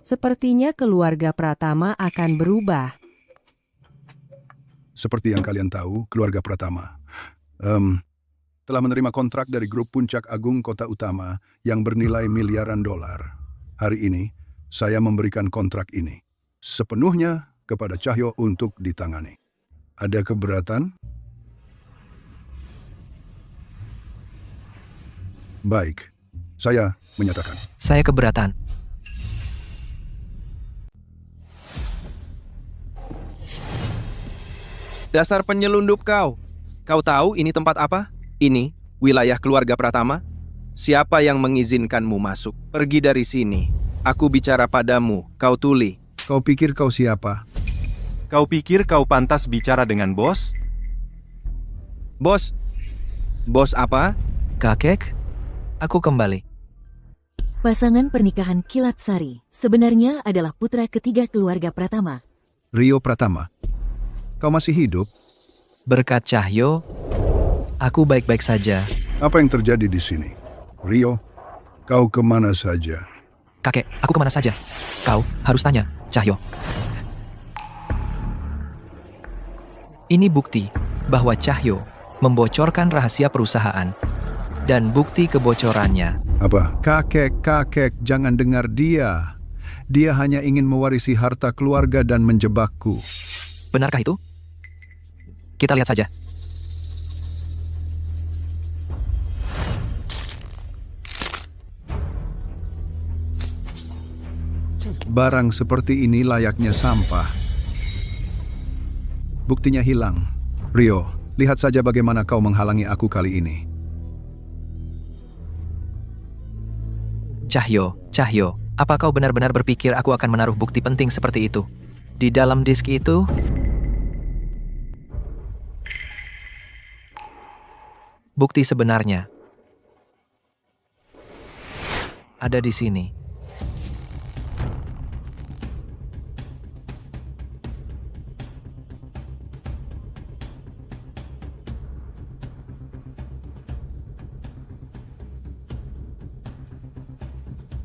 Sepertinya keluarga Pratama akan berubah. Seperti yang kalian tahu, keluarga Pratama telah menerima kontrak dari grup Puncak Agung Kota Utama yang bernilai miliaran dolar. Hari ini, saya memberikan kontrak ini sepenuhnya kepada Cahyo untuk ditangani. Ada keberatan? Baik, saya menyatakan. Saya keberatan. Dasar penyelundup kau. Kau tahu ini tempat apa? Ini wilayah keluarga Pratama. Siapa yang mengizinkanmu masuk? Pergi dari sini. Aku bicara padamu, kau tuli. Kau pikir kau siapa? kau pikir kau pantas bicara dengan bos? Bos? Bos apa? Kakek, aku kembali. Pasangan pernikahan Kilat Sari sebenarnya adalah putra ketiga keluarga Pratama. Rio Pratama. Kau masih hidup? Berkat Cahyo, aku baik-baik saja. Apa yang terjadi di sini? Rio, kau kemana saja? Kakek, aku kemana saja? Kau harus tanya, Cahyo. Ini bukti bahwa Cahyo membocorkan rahasia perusahaan. Dan bukti kebocorannya. Apa? Kakek, jangan dengar dia. Dia hanya ingin mewarisi harta keluarga dan menjebakku. Benarkah itu? Kita lihat saja. Barang seperti ini layaknya sampah. Buktinya hilang. Rio, lihat saja bagaimana kau menghalangi aku kali ini. Cahyo, apa kau benar-benar berpikir aku akan menaruh bukti penting seperti itu? Di dalam disk itu? Bukti sebenarnya ada di sini.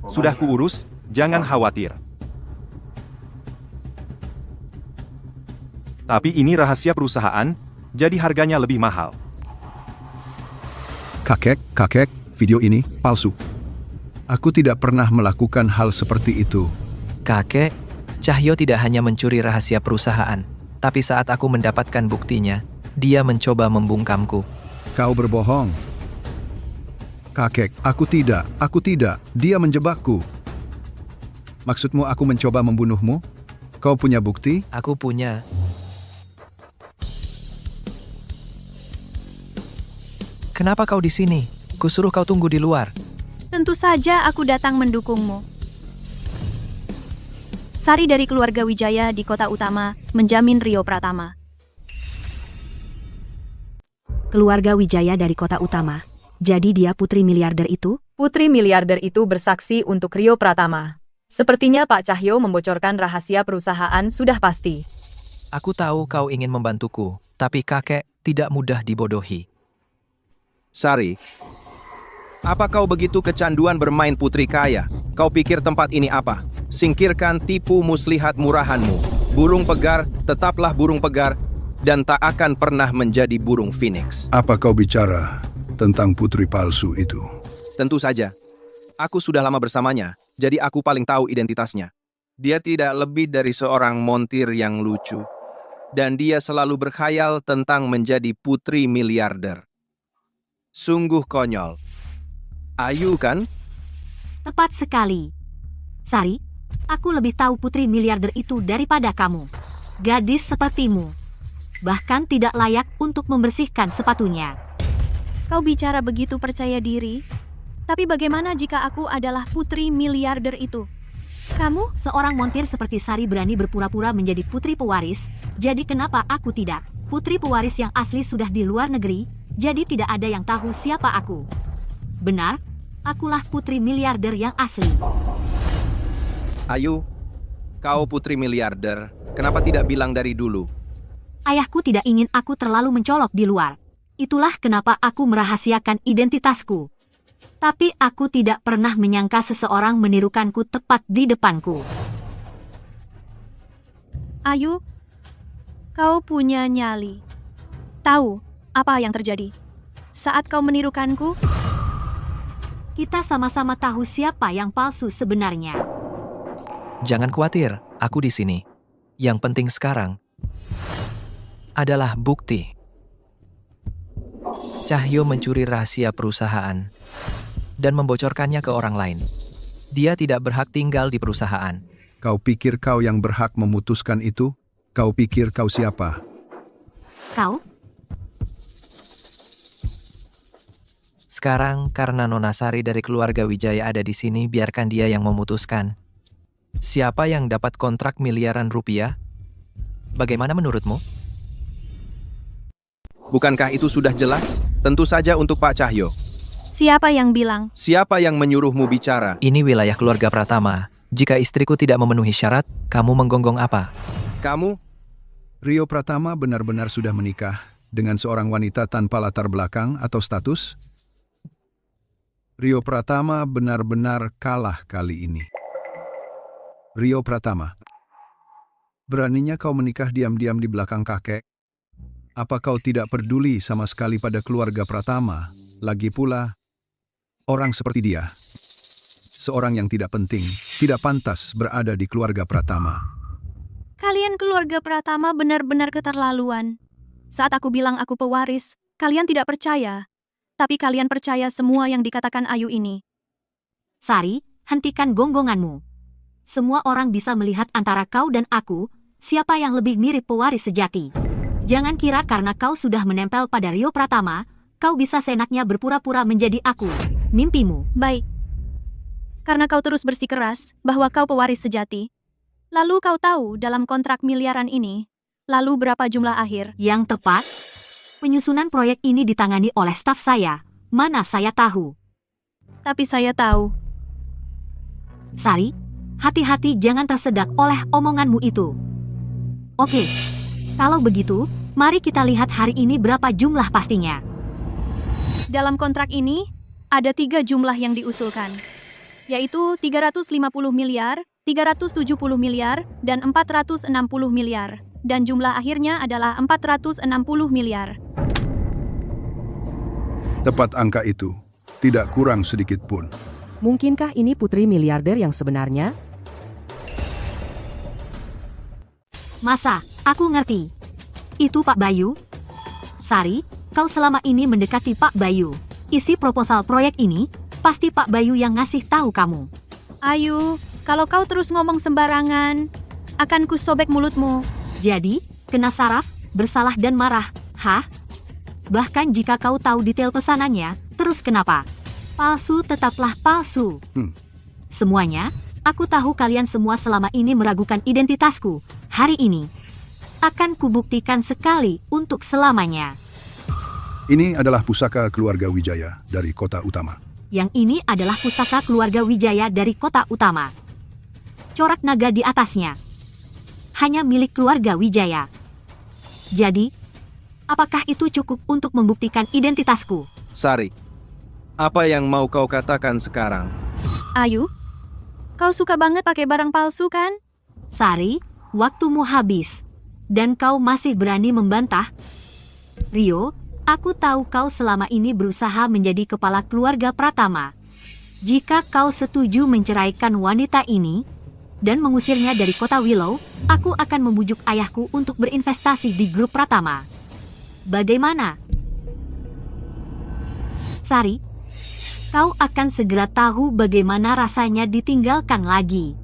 Sudah kuurus, jangan khawatir. Tapi ini rahasia perusahaan, jadi harganya lebih mahal. Kakek, video ini palsu. Aku tidak pernah melakukan hal seperti itu. Kakek, Cahyo tidak hanya mencuri rahasia perusahaan, tapi saat aku mendapatkan buktinya, dia mencoba membungkamku. Kau berbohong. Kakek, aku tidak. Dia menjebakku. Maksudmu aku mencoba membunuhmu? Kau punya bukti? Aku punya. Kenapa kau di sini? Kusuruh kau tunggu di luar. Tentu saja aku datang mendukungmu. Sari dari keluarga Wijaya di kota utama menjamin Rio Pratama. Keluarga Wijaya dari kota utama. Jadi dia putri miliarder itu? Putri miliarder itu bersaksi untuk Rio Pratama. Sepertinya Pak Cahyo membocorkan rahasia perusahaan sudah pasti. Aku tahu kau ingin membantuku, tapi kakek tidak mudah dibodohi. Sari, apa kau begitu kecanduan bermain putri kaya? Kau pikir tempat ini apa? Singkirkan tipu muslihat murahanmu. Burung pegar, tetaplah burung pegar, dan tak akan pernah menjadi burung phoenix. Apa kau bicara tentang putri palsu itu? Tentu saja. Aku sudah lama bersamanya, jadi aku paling tahu identitasnya. Dia tidak lebih dari seorang montir yang lucu. Dan dia selalu berkhayal tentang menjadi putri miliarder. Sungguh konyol. Ayu kan? Tepat sekali. Sari, aku lebih tahu putri miliarder itu daripada kamu. Gadis sepertimu. Bahkan tidak layak untuk membersihkan sepatunya. Kau bicara begitu percaya diri? Tapi bagaimana jika aku adalah putri miliarder itu? Kamu? Seorang montir seperti Sari berani berpura-pura menjadi putri pewaris, jadi kenapa aku tidak? Putri pewaris yang asli sudah di luar negeri, jadi tidak ada yang tahu siapa aku. Benar, akulah putri miliarder yang asli. Ayu, kau putri miliarder, kenapa tidak bilang dari dulu? Ayahku tidak ingin aku terlalu mencolok di luar. Itulah kenapa aku merahasiakan identitasku. Tapi aku tidak pernah menyangka seseorang menirukanku tepat di depanku. Ayu, kau punya nyali. Tahu apa yang terjadi saat kau menirukanku? Kita sama-sama tahu siapa yang palsu sebenarnya. Jangan khawatir, aku di sini. Yang penting sekarang adalah bukti. Cahyo mencuri rahasia perusahaan dan membocorkannya ke orang lain. Dia tidak berhak tinggal di perusahaan. Kau pikir kau yang berhak memutuskan itu? Kau pikir kau siapa? Kau? Sekarang karena Nona Sari dari keluarga Wijaya ada di sini, biarkan dia yang memutuskan. Siapa yang dapat kontrak miliaran rupiah? Bagaimana menurutmu? Bukankah itu sudah jelas? Tentu saja untuk Pak Cahyo. Siapa yang bilang? Siapa yang menyuruhmu bicara? Ini wilayah keluarga Pratama. Jika istriku tidak memenuhi syarat, kamu menggonggong apa? Kamu? Rio Pratama benar-benar sudah menikah dengan seorang wanita tanpa latar belakang atau status? Rio Pratama benar-benar kalah kali ini. Rio Pratama, beraninya kau menikah diam-diam di belakang kakek? Apa kau tidak peduli sama sekali pada keluarga Pratama? Lagi pula, orang seperti dia, seorang yang tidak penting, tidak pantas berada di keluarga Pratama. Kalian keluarga Pratama benar-benar keterlaluan. Saat aku bilang aku pewaris, kalian tidak percaya. Tapi kalian percaya semua yang dikatakan Ayu ini. Sari, hentikan gonggonganmu. Semua orang bisa melihat antara kau dan aku, siapa yang lebih mirip pewaris sejati. Jangan kira karena kau sudah menempel pada Rio Pratama, kau bisa seenaknya berpura-pura menjadi aku. Mimpimu. Baik. Karena kau terus bersikeras bahwa kau pewaris sejati. Lalu kau tahu dalam kontrak miliaran ini, lalu berapa jumlah akhir? Yang tepat, Penyusunan proyek ini ditangani oleh staf saya. Mana saya tahu. Tapi saya tahu. Sari, hati-hati jangan tersedak oleh omonganmu itu. Oke, kalau begitu, mari kita lihat hari ini berapa jumlah pastinya. Dalam kontrak ini, ada 3 jumlah yang diusulkan, yaitu 350 miliar, 370 miliar, dan 460 miliar. Dan jumlah akhirnya adalah 460 miliar. Tepat angka itu, tidak kurang sedikit pun. Mungkinkah ini putri miliarder yang sebenarnya? Masa, aku ngerti. Itu Pak Bayu. Sari, kau selama ini mendekati Pak Bayu. Isi proposal proyek ini, pasti Pak Bayu yang ngasih tahu kamu. Ayu, kalau kau terus ngomong sembarangan, akan kusobek mulutmu. Jadi, kena saraf, bersalah dan marah. Hah? Bahkan jika kau tahu detail pesanannya, terus kenapa? Palsu tetaplah palsu. Semuanya, aku tahu kalian semua selama ini meragukan identitasku. Hari ini, akan kubuktikan sekali untuk selamanya. Ini adalah pusaka keluarga Wijaya dari kota utama. Yang ini adalah pusaka keluarga Wijaya dari kota utama. Corak naga di atasnya. Hanya milik keluarga Wijaya. Jadi, apakah itu cukup untuk membuktikan identitasku? Sari, apa yang mau kau katakan sekarang? Ayu, kau suka banget pakai barang palsu kan? Sari, waktumu habis. Dan kau masih berani membantah? Rio, aku tahu kau selama ini berusaha menjadi kepala keluarga Pratama. Jika kau setuju menceraikan wanita ini dan mengusirnya dari kota Willow, aku akan membujuk ayahku untuk berinvestasi di grup Pratama. Bagaimana? Sari, kau akan segera tahu bagaimana rasanya ditinggalkan lagi.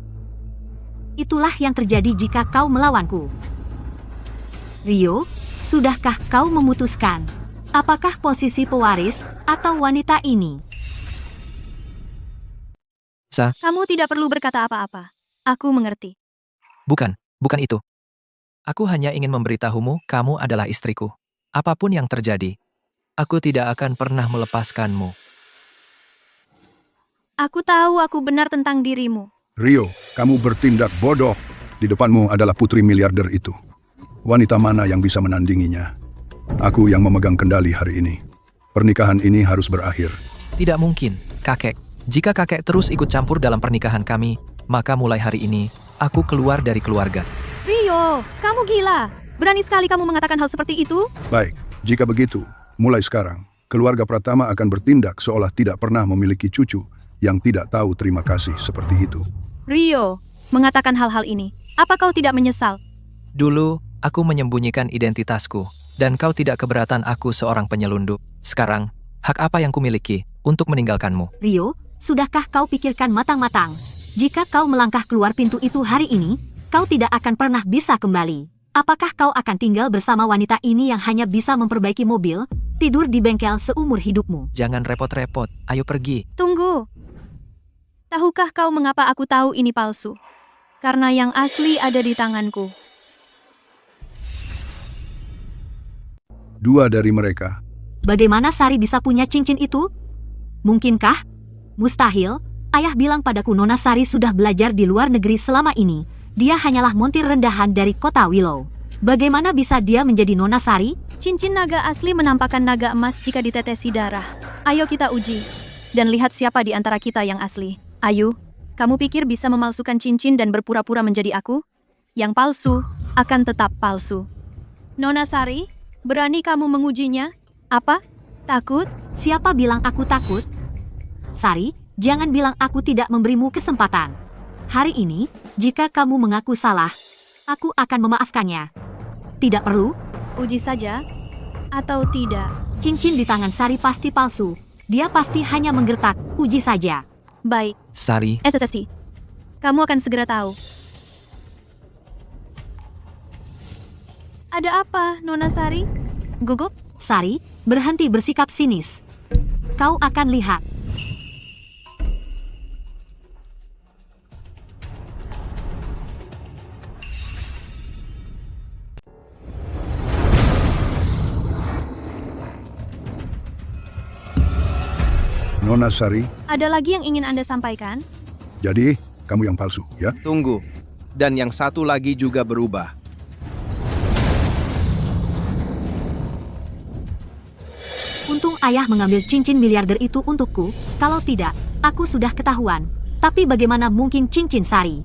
Itulah yang terjadi jika kau melawanku. Rio, sudahkah kau memutuskan? Apakah posisi pewaris atau wanita ini? Kamu tidak perlu berkata apa-apa. Aku mengerti. Bukan itu. Aku hanya ingin memberitahumu, kamu adalah istriku. Apapun yang terjadi, aku tidak akan pernah melepaskanmu. Aku tahu aku benar tentang dirimu. Rio, kamu bertindak bodoh. Di depanmu adalah putri miliarder itu. Wanita mana yang bisa menandinginya? Aku yang memegang kendali hari ini. Pernikahan ini harus berakhir. Tidak mungkin, kakek. Jika kakek terus ikut campur dalam pernikahan kami, maka mulai hari ini, aku keluar dari keluarga. Rio, kamu gila. Berani sekali kamu mengatakan hal seperti itu? Baik, jika begitu, mulai sekarang, keluarga Pratama akan bertindak seolah tidak pernah memiliki cucu yang tidak tahu terima kasih seperti itu. Rio, mengatakan hal-hal ini, apa kau tidak menyesal? Dulu, aku menyembunyikan identitasku, dan kau tidak keberatan aku seorang penyelundup. Sekarang, hak apa yang kumiliki untuk meninggalkanmu? Rio, sudahkah kau pikirkan matang-matang? Jika kau melangkah keluar pintu itu hari ini, kau tidak akan pernah bisa kembali. Apakah kau akan tinggal bersama wanita ini yang hanya bisa memperbaiki mobil, tidur di bengkel seumur hidupmu? Jangan repot-repot, ayo pergi. Tunggu. Tahukah kau mengapa aku tahu ini palsu? Karena yang asli ada di tanganku. Dua dari mereka. Bagaimana Sari bisa punya cincin itu? Mungkinkah? Mustahil. Ayah bilang padaku Nona Sari sudah belajar di luar negeri selama ini. Dia hanyalah montir rendahan dari kota Willow. Bagaimana bisa dia menjadi Nona Sari? Cincin naga asli menampakkan naga emas jika ditetesi darah. Ayo kita uji. Dan lihat siapa di antara kita yang asli. Ayu, kamu pikir bisa memalsukan cincin dan berpura-pura menjadi aku? Yang palsu akan tetap palsu. Nona Sari, berani kamu mengujinya? Apa? Takut? Siapa bilang aku takut? Sari, jangan bilang aku tidak memberimu kesempatan. Hari ini, jika kamu mengaku salah, aku akan memaafkannya. Tidak perlu? Uji saja? Atau tidak? Cincin di tangan Sari pasti palsu. Dia pasti hanya menggertak. Uji saja. Baik. Sari, SSSD. Kamu akan segera tahu. Ada apa, Nona Sari? Gugup? Sari, berhenti bersikap sinis. Kau akan lihat. Nona Sari, Ada lagi yang ingin Anda sampaikan? jadi kamu yang palsu, ya? Tunggu. Dan yang satu lagi juga berubah. Untung ayah mengambil cincin miliarder itu untukku, kalau tidak, aku sudah ketahuan. Tapi bagaimana mungkin cincin Sari?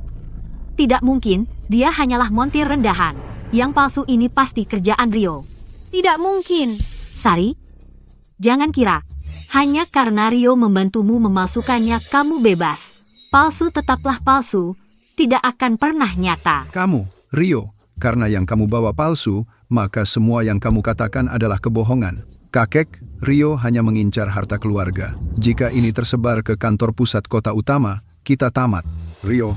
Tidak mungkin, dia hanyalah montir rendahan. Yang palsu ini pasti kerjaan Rio. Tidak mungkin. Sari, jangan kira, hanya karena Rio membantumu memalsukannya kamu bebas. Palsu tetaplah palsu, tidak akan pernah nyata. Kamu, Rio, karena yang kamu bawa palsu, maka semua yang kamu katakan adalah kebohongan. Kakek, Rio hanya mengincar harta keluarga. Jika ini tersebar ke kantor pusat kota utama, kita tamat. Rio,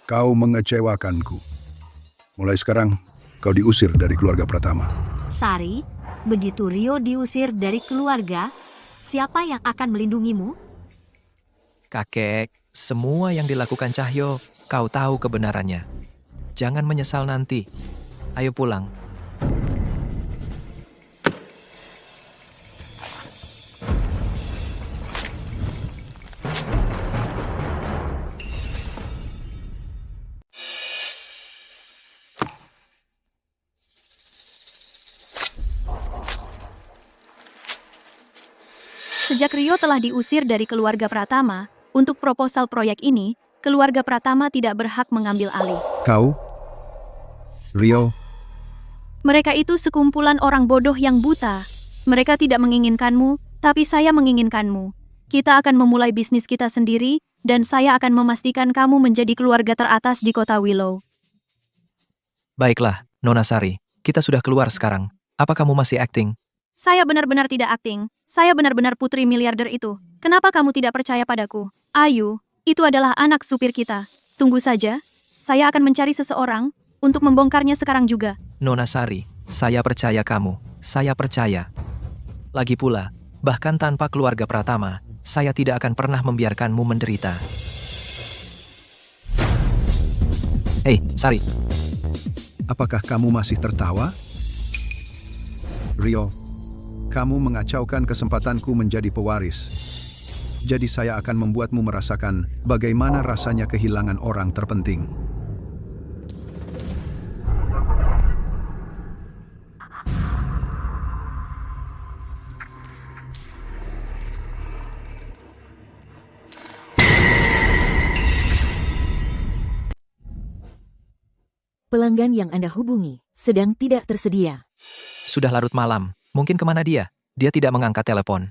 kau mengecewakanku. Mulai sekarang, kau diusir dari keluarga Pratama. Sari, begitu Rio diusir dari keluarga, siapa yang akan melindungimu? Kakek, semua yang dilakukan Cahyo, kau tahu kebenarannya. Jangan menyesal nanti. Ayo pulang. Sejak Rio telah diusir dari keluarga Pratama, untuk proposal proyek ini, keluarga Pratama tidak berhak mengambil alih. Kau, Rio, Mereka itu sekumpulan orang bodoh yang buta. Mereka tidak menginginkanmu, tapi saya menginginkanmu. Kita akan memulai bisnis kita sendiri, dan saya akan memastikan kamu menjadi keluarga teratas di kota Willow. Baiklah, Nona Sari, kita sudah keluar sekarang. Apa kamu masih acting? Saya benar-benar tidak akting. Saya benar-benar putri miliarder itu. Kenapa kamu tidak percaya padaku? Ayu, itu adalah anak supir kita. Tunggu saja. Saya akan mencari seseorang untuk membongkarnya sekarang juga. Nona Sari, saya percaya kamu. Saya percaya. Lagi pula, bahkan tanpa keluarga Pratama, saya tidak akan pernah membiarkanmu menderita. Hei, Sari. apakah kamu masih tertawa? Rio, kamu mengacaukan kesempatanku menjadi pewaris. Jadi saya akan membuatmu merasakan bagaimana rasanya kehilangan orang terpenting. Pelanggan yang Anda hubungi sedang tidak tersedia. Sudah larut malam. Mungkin kemana dia? Dia tidak mengangkat telepon.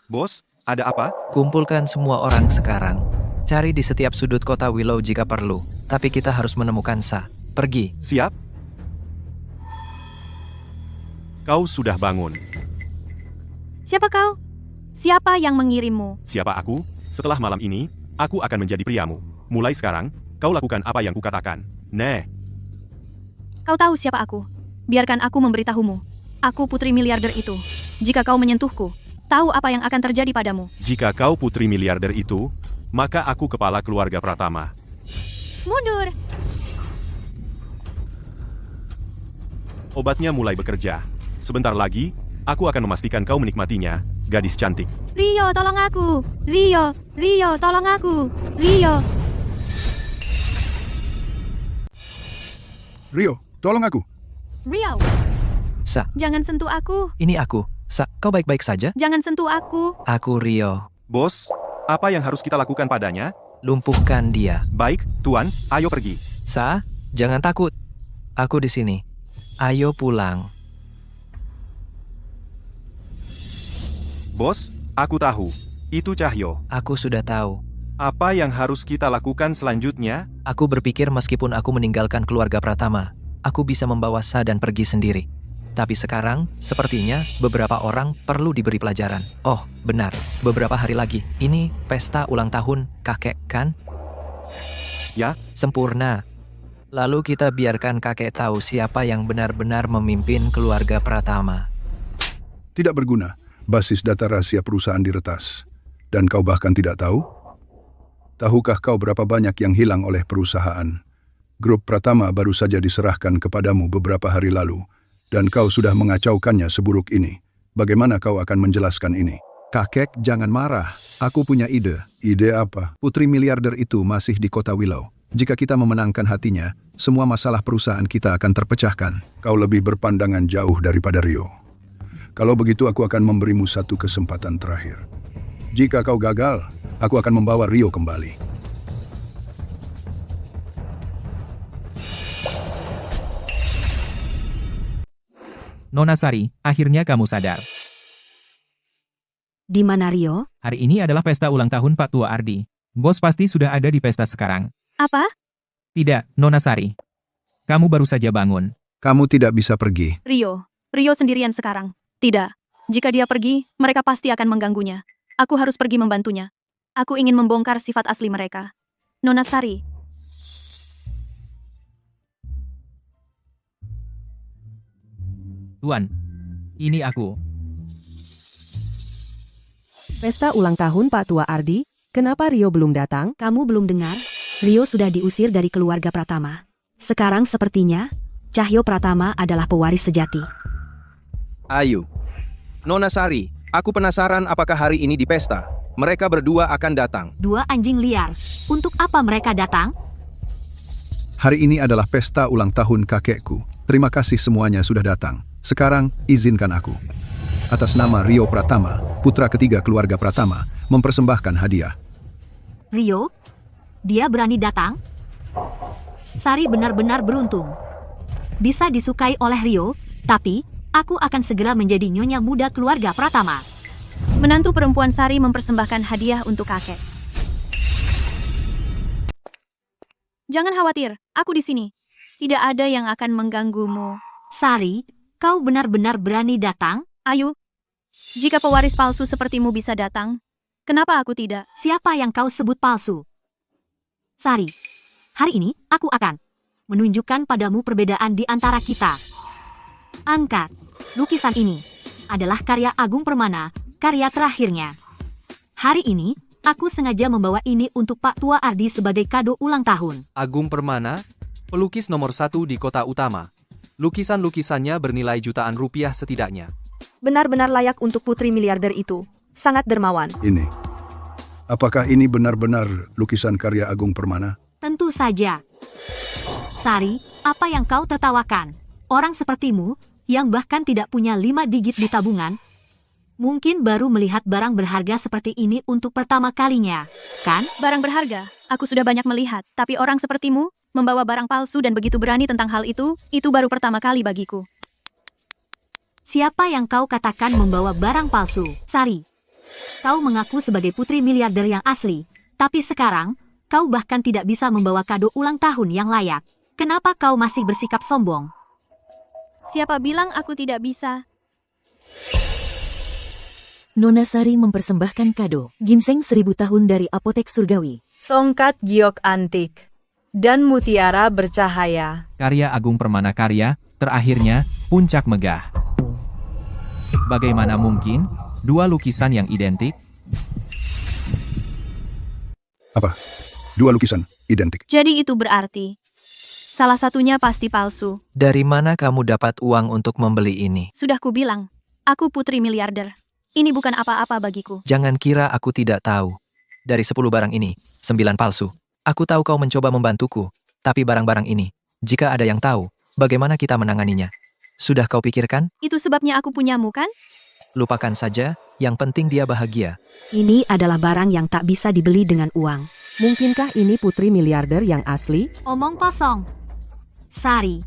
Bos, ada apa? Kumpulkan semua orang sekarang. Cari di setiap sudut kota Willow jika perlu. Tapi kita harus menemukan Sa. Pergi. Siap? Kau sudah bangun. Siapa kau? Siapa yang mengirimmu? Siapa aku? Setelah malam ini, aku akan menjadi priamu. Mulai sekarang, kau lakukan apa yang kukatakan. Nah. Kau tahu siapa aku? Biarkan aku memberitahumu. Aku putri miliarder itu. Jika kau menyentuhku, tahu apa yang akan terjadi padamu. Jika kau putri miliarder itu, maka aku kepala keluarga Pratama. Mundur! Obatnya mulai bekerja. Sebentar lagi, aku akan memastikan kau menikmatinya, gadis cantik. Rio, tolong aku! Rio! Rio, tolong aku! Rio! Rio, tolong aku. Rio! Sa, Jangan sentuh aku! ini aku. Sa, kau baik-baik saja? Jangan sentuh aku! Aku Rio. Bos, apa yang harus kita lakukan padanya? Lumpuhkan dia. Baik, Tuan, ayo pergi. Sa, jangan takut. Aku di sini. Ayo pulang. Bos, aku tahu. Itu Cahyo. Aku sudah tahu. Apa yang harus kita lakukan selanjutnya? Aku berpikir meskipun aku meninggalkan keluarga Pratama, aku bisa membawa Sa dan pergi sendiri. Tapi sekarang, sepertinya beberapa orang perlu diberi pelajaran. Oh, benar. Beberapa hari lagi. Ini pesta ulang tahun kakek, kan? Ya. Sempurna. Lalu kita biarkan kakek tahu siapa yang benar-benar memimpin keluarga Pratama. Tidak berguna. Basis data rahasia perusahaan diretas. Dan kau bahkan tidak tahu? Tahukah kau berapa banyak yang hilang oleh perusahaan? Grup Pratama baru saja diserahkan kepadamu beberapa hari lalu. Dan kau sudah mengacaukannya seburuk ini. Bagaimana kau akan menjelaskan ini? Kakek, jangan marah. Aku punya ide. Ide apa? Putri miliarder itu masih di kota Willow. Jika kita memenangkan hatinya, semua masalah perusahaan kita akan terpecahkan. Kau lebih berpandangan jauh daripada Rio. Kalau begitu aku akan memberimu satu kesempatan terakhir. Jika kau gagal, aku akan membawa Rio kembali. Nona Sari, akhirnya kamu sadar. Di mana Rio? Hari ini adalah pesta ulang tahun Pak Tua Ardi. Bos pasti sudah ada di pesta sekarang. Apa? Tidak, Nona Sari. Kamu baru saja bangun. Kamu tidak bisa pergi. Rio sendirian sekarang. Tidak. Jika dia pergi, mereka pasti akan mengganggunya. Aku harus pergi membantunya. Aku ingin membongkar sifat asli mereka. Nona Sari, Tuan, ini aku. Pesta ulang tahun Pak Tua Ardi, kenapa Rio belum datang? Kamu belum dengar? Rio sudah diusir dari keluarga Pratama. Sekarang sepertinya, Cahyo Pratama adalah pewaris sejati. Ayu. Nona Sari, aku penasaran apakah hari ini di pesta. Mereka berdua akan datang. Dua anjing liar. Untuk apa mereka datang? Hari ini adalah pesta ulang tahun kakekku. Terima kasih semuanya sudah datang. Sekarang, izinkan aku. Atas nama Rio Pratama, putra ketiga keluarga Pratama, mempersembahkan hadiah. Rio? Dia berani datang? Sari benar-benar beruntung. Bisa disukai oleh Rio, tapi aku akan segera menjadi nyonya muda keluarga Pratama. menantu perempuan Sari mempersembahkan hadiah untuk kakek. Jangan khawatir, aku di sini. Tidak ada yang akan mengganggumu. Sari, kau benar-benar berani datang? Ayu, jika pewaris palsu sepertimu bisa datang, kenapa aku tidak? Siapa yang kau sebut palsu? Sari, hari ini aku akan menunjukkan padamu perbedaan di antara kita. Angkat, lukisan ini adalah karya Agung Permana, karya terakhirnya. Hari ini, aku sengaja membawa ini untuk Pak Tua Ardi sebagai kado ulang tahun. Agung Permana, pelukis nomor 1 di kota utama. Lukisan-lukisannya bernilai jutaan rupiah setidaknya. Benar-benar layak untuk putri miliarder itu. Sangat dermawan. Ini. Apakah ini benar-benar lukisan karya Agung Permana? Tentu saja. Sari, apa yang kau tertawakan? Orang sepertimu, yang bahkan tidak punya 5 digit di tabungan, mungkin baru melihat barang berharga seperti ini untuk pertama kalinya, kan? Barang berharga, aku sudah banyak melihat, tapi orang sepertimu, membawa barang palsu dan begitu berani tentang hal itu baru pertama kali bagiku. Siapa yang kau katakan membawa barang palsu? Sari, kau mengaku sebagai putri miliarder yang asli, tapi sekarang, kau bahkan tidak bisa membawa kado ulang tahun yang layak. Kenapa kau masih bersikap sombong? Siapa bilang aku tidak bisa? Nona Sari mempersembahkan kado, ginseng 1000 tahun dari apotek surgawi. Tongkat giok antik dan mutiara bercahaya. Karya Agung Permana karya, terakhirnya, Puncak Megah. Bagaimana mungkin, dua lukisan yang identik? Apa? Dua lukisan identik. Jadi itu berarti, salah satunya pasti palsu. Dari mana kamu dapat uang untuk membeli ini? Sudah kubilang, aku putri miliarder. Ini bukan apa-apa bagiku. Jangan kira aku tidak tahu. Dari 10 barang ini, 9 palsu. Aku tahu kau mencoba membantuku, tapi barang-barang ini, jika ada yang tahu, bagaimana kita menanganinya? Sudah kau pikirkan? Itu sebabnya aku punyamu, kan? Lupakan saja, yang penting dia bahagia. Ini adalah barang yang tak bisa dibeli dengan uang. Mungkinkah ini putri miliarder yang asli? Omong kosong. Sari,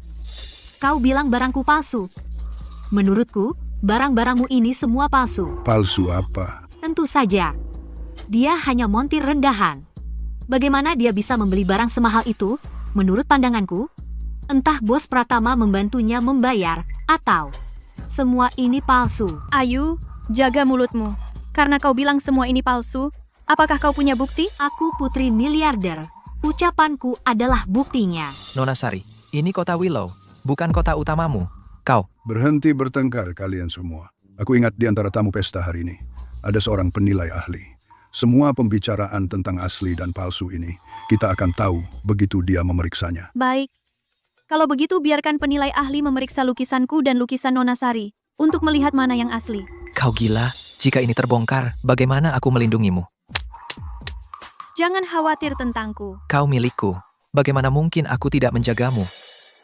kau bilang barangku palsu. Menurutku, barang-barangmu ini semua palsu. Palsu apa? Tentu saja. Dia hanya montir rendahan. Bagaimana dia bisa membeli barang semahal itu? Menurut pandanganku, entah bos Pratama membantunya membayar, atau semua ini palsu. Ayu, jaga mulutmu. Karena kau bilang semua ini palsu, apakah kau punya bukti? Aku putri miliarder. Ucapanku adalah buktinya. Nona Sari, ini kota Willow, bukan kota utamamu. Kau. Berhenti bertengkar kalian semua. Aku ingat di antara tamu pesta hari ini, ada seorang penilai ahli. Semua pembicaraan tentang asli dan palsu ini, kita akan tahu begitu dia memeriksanya. Baik. Kalau begitu biarkan penilai ahli memeriksa lukisanku dan lukisan Nona Sari untuk melihat mana yang asli. Kau gila? Jika ini terbongkar, bagaimana aku melindungimu? Jangan khawatir tentangku. Kau milikku. Bagaimana mungkin aku tidak menjagamu?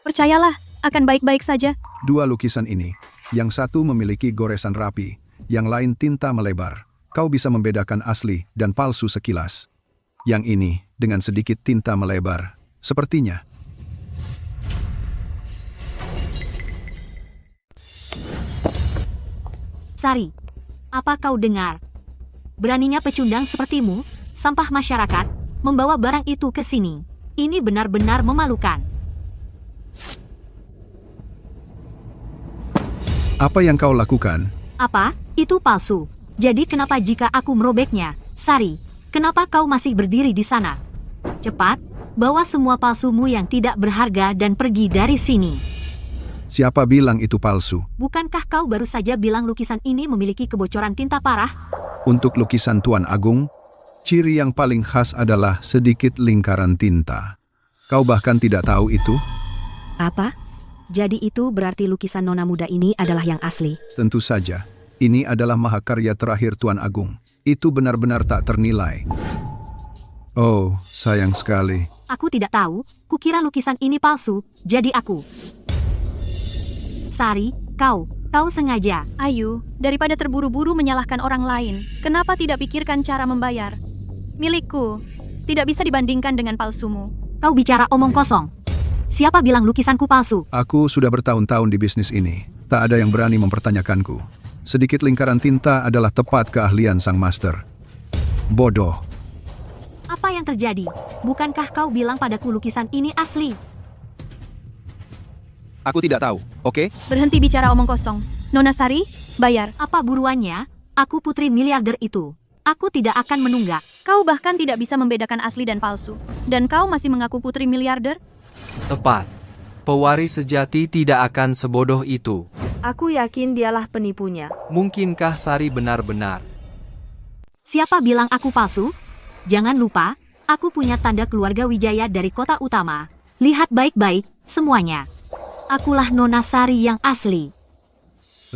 Percayalah, akan baik-baik saja. Dua lukisan ini, yang satu memiliki goresan rapi, yang lain tinta melebar. Kau bisa membedakan asli dan palsu sekilas. Yang ini, dengan sedikit tinta melebar. Sepertinya. Sari, apa kau dengar? Beraninya pecundang sepertimu, sampah masyarakat, membawa barang itu ke sini. Ini benar-benar memalukan. Apa yang kau lakukan? Apa? Itu palsu. Jadi kenapa jika aku merobeknya? Sari, kenapa kau masih berdiri di sana? Cepat, bawa semua palsumu yang tidak berharga dan pergi dari sini. Siapa bilang itu palsu? Bukankah kau baru saja bilang lukisan ini memiliki kebocoran tinta parah? Untuk lukisan Tuan Agung, ciri yang paling khas adalah sedikit lingkaran tinta. Kau bahkan tidak tahu itu? Apa? Jadi itu berarti lukisan nona muda ini adalah yang asli? Tentu saja. Ini adalah mahakarya terakhir Tuan Agung. Itu benar-benar tak ternilai. Oh, sayang sekali. Aku tidak tahu. Kukira lukisan ini palsu, jadi aku. Sari, kau sengaja. Ayu, daripada terburu-buru menyalahkan orang lain, kenapa tidak pikirkan cara membayar? Milikku, tidak bisa dibandingkan dengan palsumu. Kau bicara omong kosong. Siapa bilang lukisanku palsu? Aku sudah bertahun-tahun di bisnis ini. Tak ada yang berani mempertanyakanku. Sedikit lingkaran tinta adalah tepat keahlian sang master. Bodoh. Apa yang terjadi? Bukankah kau bilang padaku lukisan ini asli? Aku tidak tahu, oke? Berhenti bicara omong kosong. Nona Sari, bayar. Apa buruannya? Aku putri miliarder itu. Aku tidak akan menunggak. Kau bahkan tidak bisa membedakan asli dan palsu. Dan kau masih mengaku putri miliarder? Tepat. Pewaris sejati tidak akan sebodoh itu. Aku yakin dialah penipunya. Mungkinkah Sari benar-benar? Siapa bilang aku palsu? Jangan lupa, aku punya tanda keluarga Wijaya dari kota utama. Lihat baik-baik, semuanya. Akulah Nona Sari yang asli.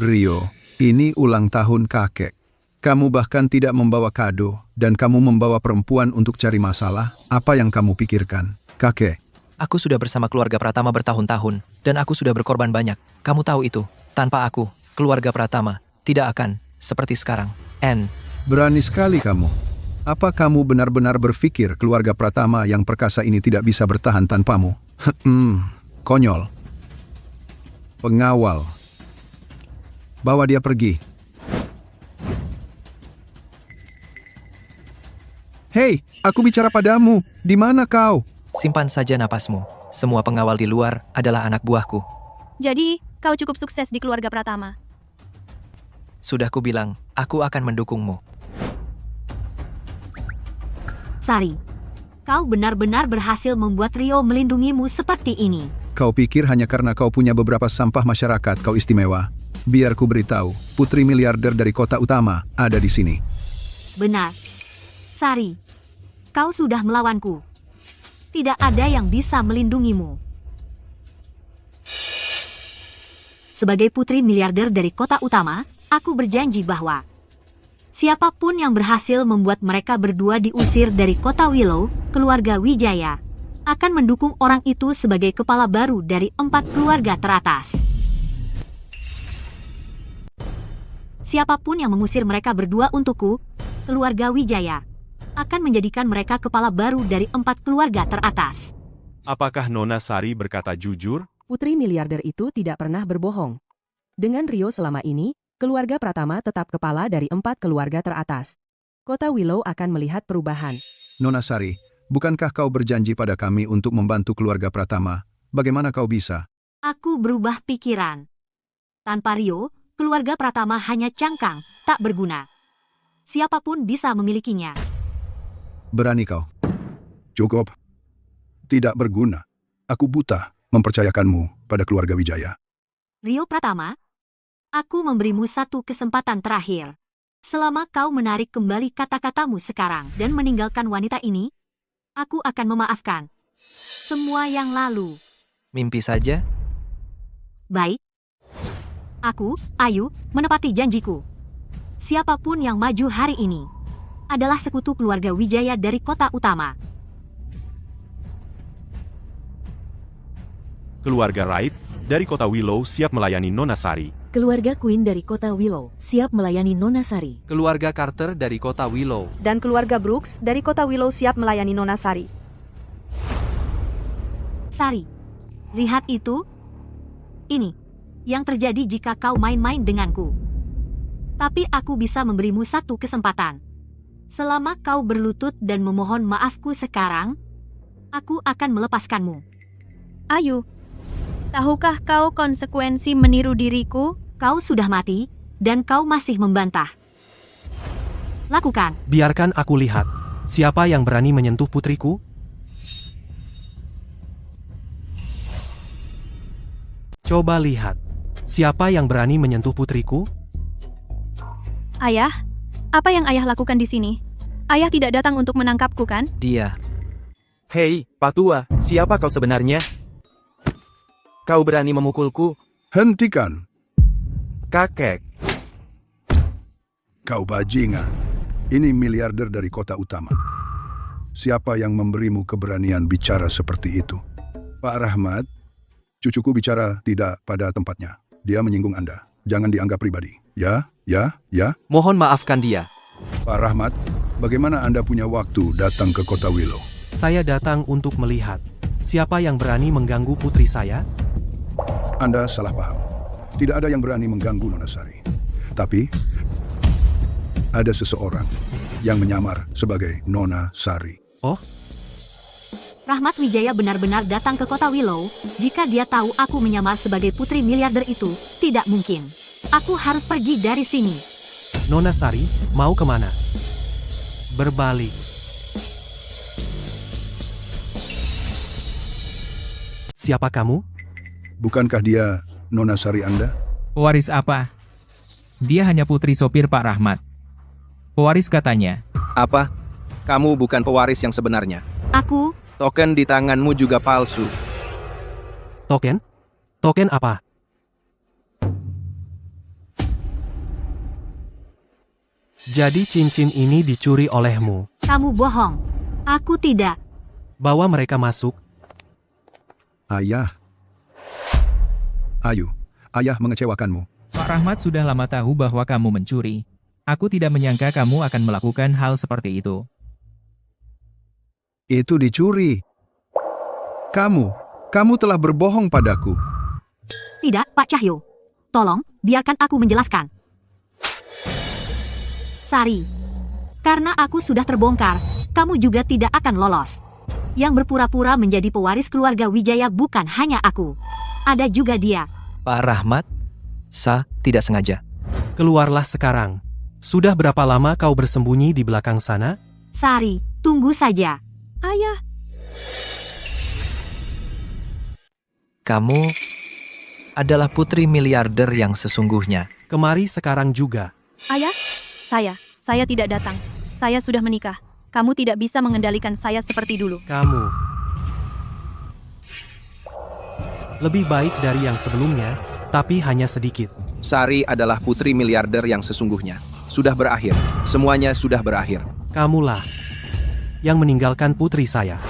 Rio, ini ulang tahun kakek. Kamu bahkan tidak membawa kado, dan kamu membawa perempuan untuk cari masalah. Apa yang kamu pikirkan, kakek? Aku sudah bersama keluarga Pratama bertahun-tahun, dan aku sudah berkorban banyak. Kamu tahu itu. Tanpa aku, keluarga Pratama tidak akan seperti sekarang. Berani sekali kamu. Apa kamu benar-benar berpikir keluarga Pratama yang perkasa ini tidak bisa bertahan tanpamu? Konyol. Pengawal. Bawa dia pergi. Hei, aku bicara padamu. Di mana kau? Simpan saja napasmu. Semua pengawal di luar adalah anak buahku. Jadi, kau cukup sukses di keluarga Pratama. Sudah kubilang, aku akan mendukungmu. Sari, kau benar-benar berhasil membuat Rio melindungimu seperti ini. Kau pikir hanya karena kau punya beberapa sampah masyarakat kau istimewa? Biar ku beritahu, putri miliarder dari kota utama ada di sini. Benar. Sari, kau sudah melawanku. Tidak ada yang bisa melindungimu. Sebagai putri miliarder dari kota utama, aku berjanji bahwa siapapun yang berhasil membuat mereka berdua diusir dari kota Willow, keluarga Wijaya, akan mendukung orang itu sebagai kepala baru dari 4 keluarga teratas. Siapapun yang mengusir mereka berdua untukku, keluarga Wijaya, akan menjadikan mereka kepala baru dari 4 keluarga teratas. Apakah Nona Sari berkata jujur? Putri miliarder itu tidak pernah berbohong. Dengan Rio selama ini, keluarga Pratama tetap kepala dari 4 keluarga teratas. Kota Willow akan melihat perubahan. Nona Sari, bukankah kau berjanji pada kami untuk membantu keluarga Pratama? Bagaimana kau bisa? Aku berubah pikiran. Tanpa Rio, keluarga Pratama hanya cangkang, tak berguna. Siapapun bisa memilikinya. Berani kau. Cukup. Tidak berguna. Aku buta mempercayakanmu pada keluarga Wijaya. Rio Pratama, aku memberimu satu kesempatan terakhir. Selama kau menarik kembali kata-katamu sekarang dan meninggalkan wanita ini, aku akan memaafkan semua yang lalu. Mimpi saja? Baik. Aku, Ayu, menepati janjiku. Siapapun yang maju hari ini adalah sekutu keluarga Wijaya dari kota utama. Keluarga Wright dari kota Willow siap melayani Nona Sari. Keluarga Queen dari kota Willow siap melayani Nona Sari. Keluarga Carter dari kota Willow. Dan keluarga Brooks dari kota Willow siap melayani Nona Sari. Sari, lihat itu. Ini yang terjadi jika kau main-main denganku. Tapi aku bisa memberimu satu kesempatan. Selama kau berlutut dan memohon maafku sekarang, aku akan melepaskanmu. Ayu, tahukah kau konsekuensi meniru diriku? Kau sudah mati, dan kau masih membantah. Lakukan. Biarkan aku lihat. Siapa yang berani menyentuh putriku? Coba lihat. Siapa yang berani menyentuh putriku? Ayah, apa yang ayah lakukan di sini? Ayah tidak datang untuk menangkapku, kan? Dia. Hei, Patua, siapa kau sebenarnya? Kau berani memukulku? Hentikan. Kakek. Kau bajingan. Ini miliarder dari kota utama. Siapa yang memberimu keberanian bicara seperti itu? Pak Rahmat, cucuku bicara tidak pada tempatnya. Dia menyinggung Anda. Jangan dianggap pribadi. Ya. Mohon maafkan dia. Pak Rahmat, bagaimana Anda punya waktu datang ke kota Willow? Saya datang untuk melihat. Siapa yang berani mengganggu putri saya? Anda salah paham. Tidak ada yang berani mengganggu Nona Sari. Tapi, ada seseorang yang menyamar sebagai Nona Sari. Oh? Rahmat Wijaya benar-benar datang ke kota Willow. Jika dia tahu aku menyamar sebagai putri miliarder itu, tidak mungkin. Aku harus pergi dari sini. Nona Sari, mau kemana? Berbalik. Siapa kamu? Bukankah dia Nona Sari Anda? Pewaris apa? Dia hanya putri sopir Pak Rahmat. Pewaris katanya. Apa? Kamu bukan pewaris yang sebenarnya. Aku. Token di tanganmu juga palsu. Token? Token apa? Jadi cincin ini dicuri olehmu. Kamu bohong. Aku tidak. Bawa mereka masuk. Ayah. Ayu, ayah mengecewakanmu. Pak Rahmat sudah lama tahu bahwa kamu mencuri. Aku tidak menyangka kamu akan melakukan hal seperti itu. Itu dicuri. Kamu telah berbohong padaku. Tidak, Pak Cahyo. Tolong, biarkan aku menjelaskan. Sari, karena aku sudah terbongkar, kamu juga tidak akan lolos. Yang berpura-pura menjadi pewaris keluarga Wijaya bukan hanya aku. Ada juga dia. Pak Rahmat? Tidak sengaja. Keluarlah sekarang. Sudah berapa lama kau bersembunyi di belakang sana? Sari, tunggu saja. Ayah. Kamu adalah putri miliarder yang sesungguhnya. Kemari sekarang juga. Ayah, saya tidak datang. Saya sudah menikah. Kamu tidak bisa mengendalikan saya seperti dulu. Kamu lebih baik dari yang sebelumnya, tapi hanya sedikit. Sari adalah putri miliarder yang sesungguhnya. Sudah berakhir. Semuanya sudah berakhir. Kamulah yang meninggalkan putri saya.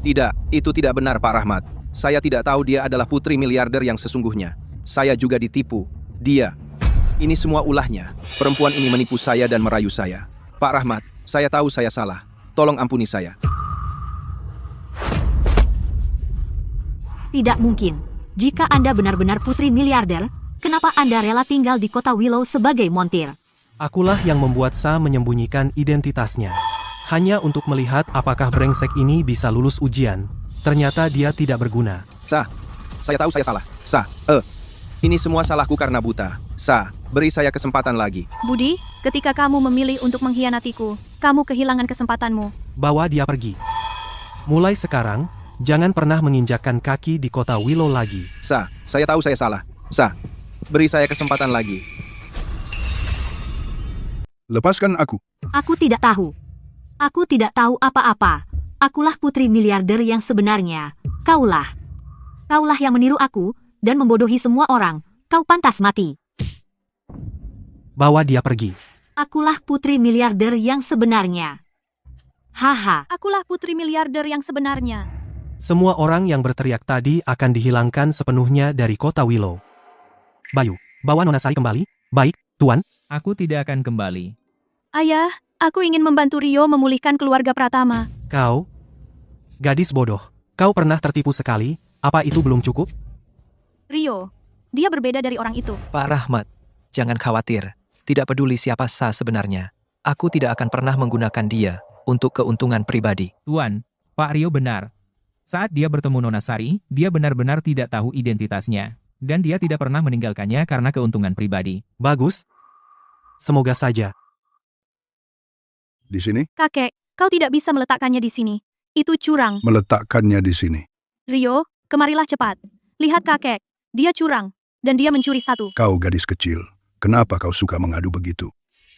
Tidak, itu tidak benar Pak Rahmat. Saya tidak tahu dia adalah putri miliarder yang sesungguhnya. Saya juga ditipu. Dia. Ini semua ulahnya. Perempuan ini menipu saya dan merayu saya. Pak Rahmat, saya tahu saya salah. Tolong ampuni saya. Tidak mungkin. Jika Anda benar-benar putri miliarder, kenapa Anda rela tinggal di kota Willow sebagai montir? Akulah yang membuat Sa menyembunyikan identitasnya. Hanya untuk melihat apakah brengsek ini bisa lulus ujian. Ternyata dia tidak berguna. Saya tahu saya salah. Ini semua salahku karena buta. Beri saya kesempatan lagi. Budi, ketika kamu memilih untuk mengkhianatiku, kamu kehilangan kesempatanmu. Bawa dia pergi. Mulai sekarang, jangan pernah menginjakkan kaki di kota Willow lagi. Saya tahu saya salah. Beri saya kesempatan lagi. Lepaskan aku. Aku tidak tahu. Aku tidak tahu apa-apa. Akulah putri miliarder yang sebenarnya. Kaulah. Kaulah yang meniru aku, dan membodohi semua orang. Kau pantas mati. Bawa dia pergi. Akulah putri miliarder yang sebenarnya. Haha. Akulah putri miliarder yang sebenarnya. Semua orang yang berteriak tadi akan dihilangkan sepenuhnya dari kota Willow. Bayu, bawa Nona Sari kembali. Baik, Tuan. Aku tidak akan kembali. Ayah, aku ingin membantu Rio memulihkan keluarga Pratama. Kau, gadis bodoh. Kau pernah tertipu sekali. Apa itu belum cukup? Rio, dia berbeda dari orang itu. Pak Rahmat, jangan khawatir. Tidak peduli siapa Sa sebenarnya. Aku tidak akan pernah menggunakan dia untuk keuntungan pribadi. Tuan, Pak Rio benar. Saat dia bertemu Nona Sari, dia benar-benar tidak tahu identitasnya. Dan dia tidak pernah meninggalkannya karena keuntungan pribadi. Bagus. Semoga saja. Di sini? Kakek, kau tidak bisa meletakkannya di sini. Itu curang. Meletakkannya di sini. Rio, kemarilah cepat. Lihat kakek, dia curang. Dan dia mencuri satu. Kau gadis kecil, kenapa kau suka mengadu begitu?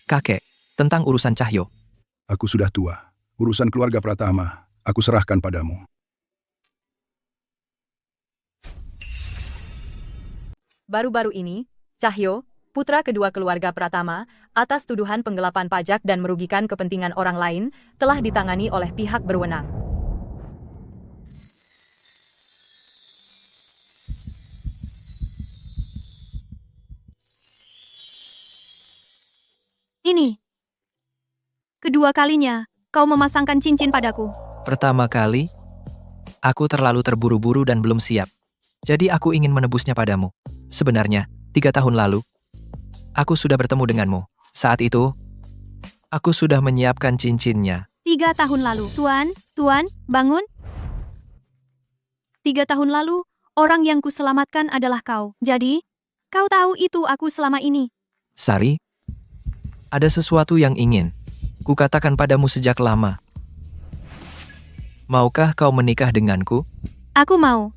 Kakek, tentang urusan Cahyo. Aku sudah tua. Urusan keluarga Pratama, aku serahkan padamu. Baru-baru ini, Cahyo, putra kedua keluarga Pratama, atas tuduhan penggelapan pajak dan merugikan kepentingan orang lain, telah ditangani oleh pihak berwenang. Ini. Kedua kalinya, kau memasangkan cincin padaku. Pertama kali, aku terlalu terburu-buru dan belum siap. Jadi aku ingin menebusnya padamu. Sebenarnya, 3 tahun lalu, aku sudah bertemu denganmu. Saat itu, aku sudah menyiapkan cincinnya. 3 tahun lalu. Tuan, bangun. 3 tahun lalu, orang yang kuselamatkan adalah kau. Jadi, kau tahu itu aku selama ini. Sari, ada sesuatu yang ingin kukatakan padamu sejak lama. Maukah kau menikah denganku? Aku mau.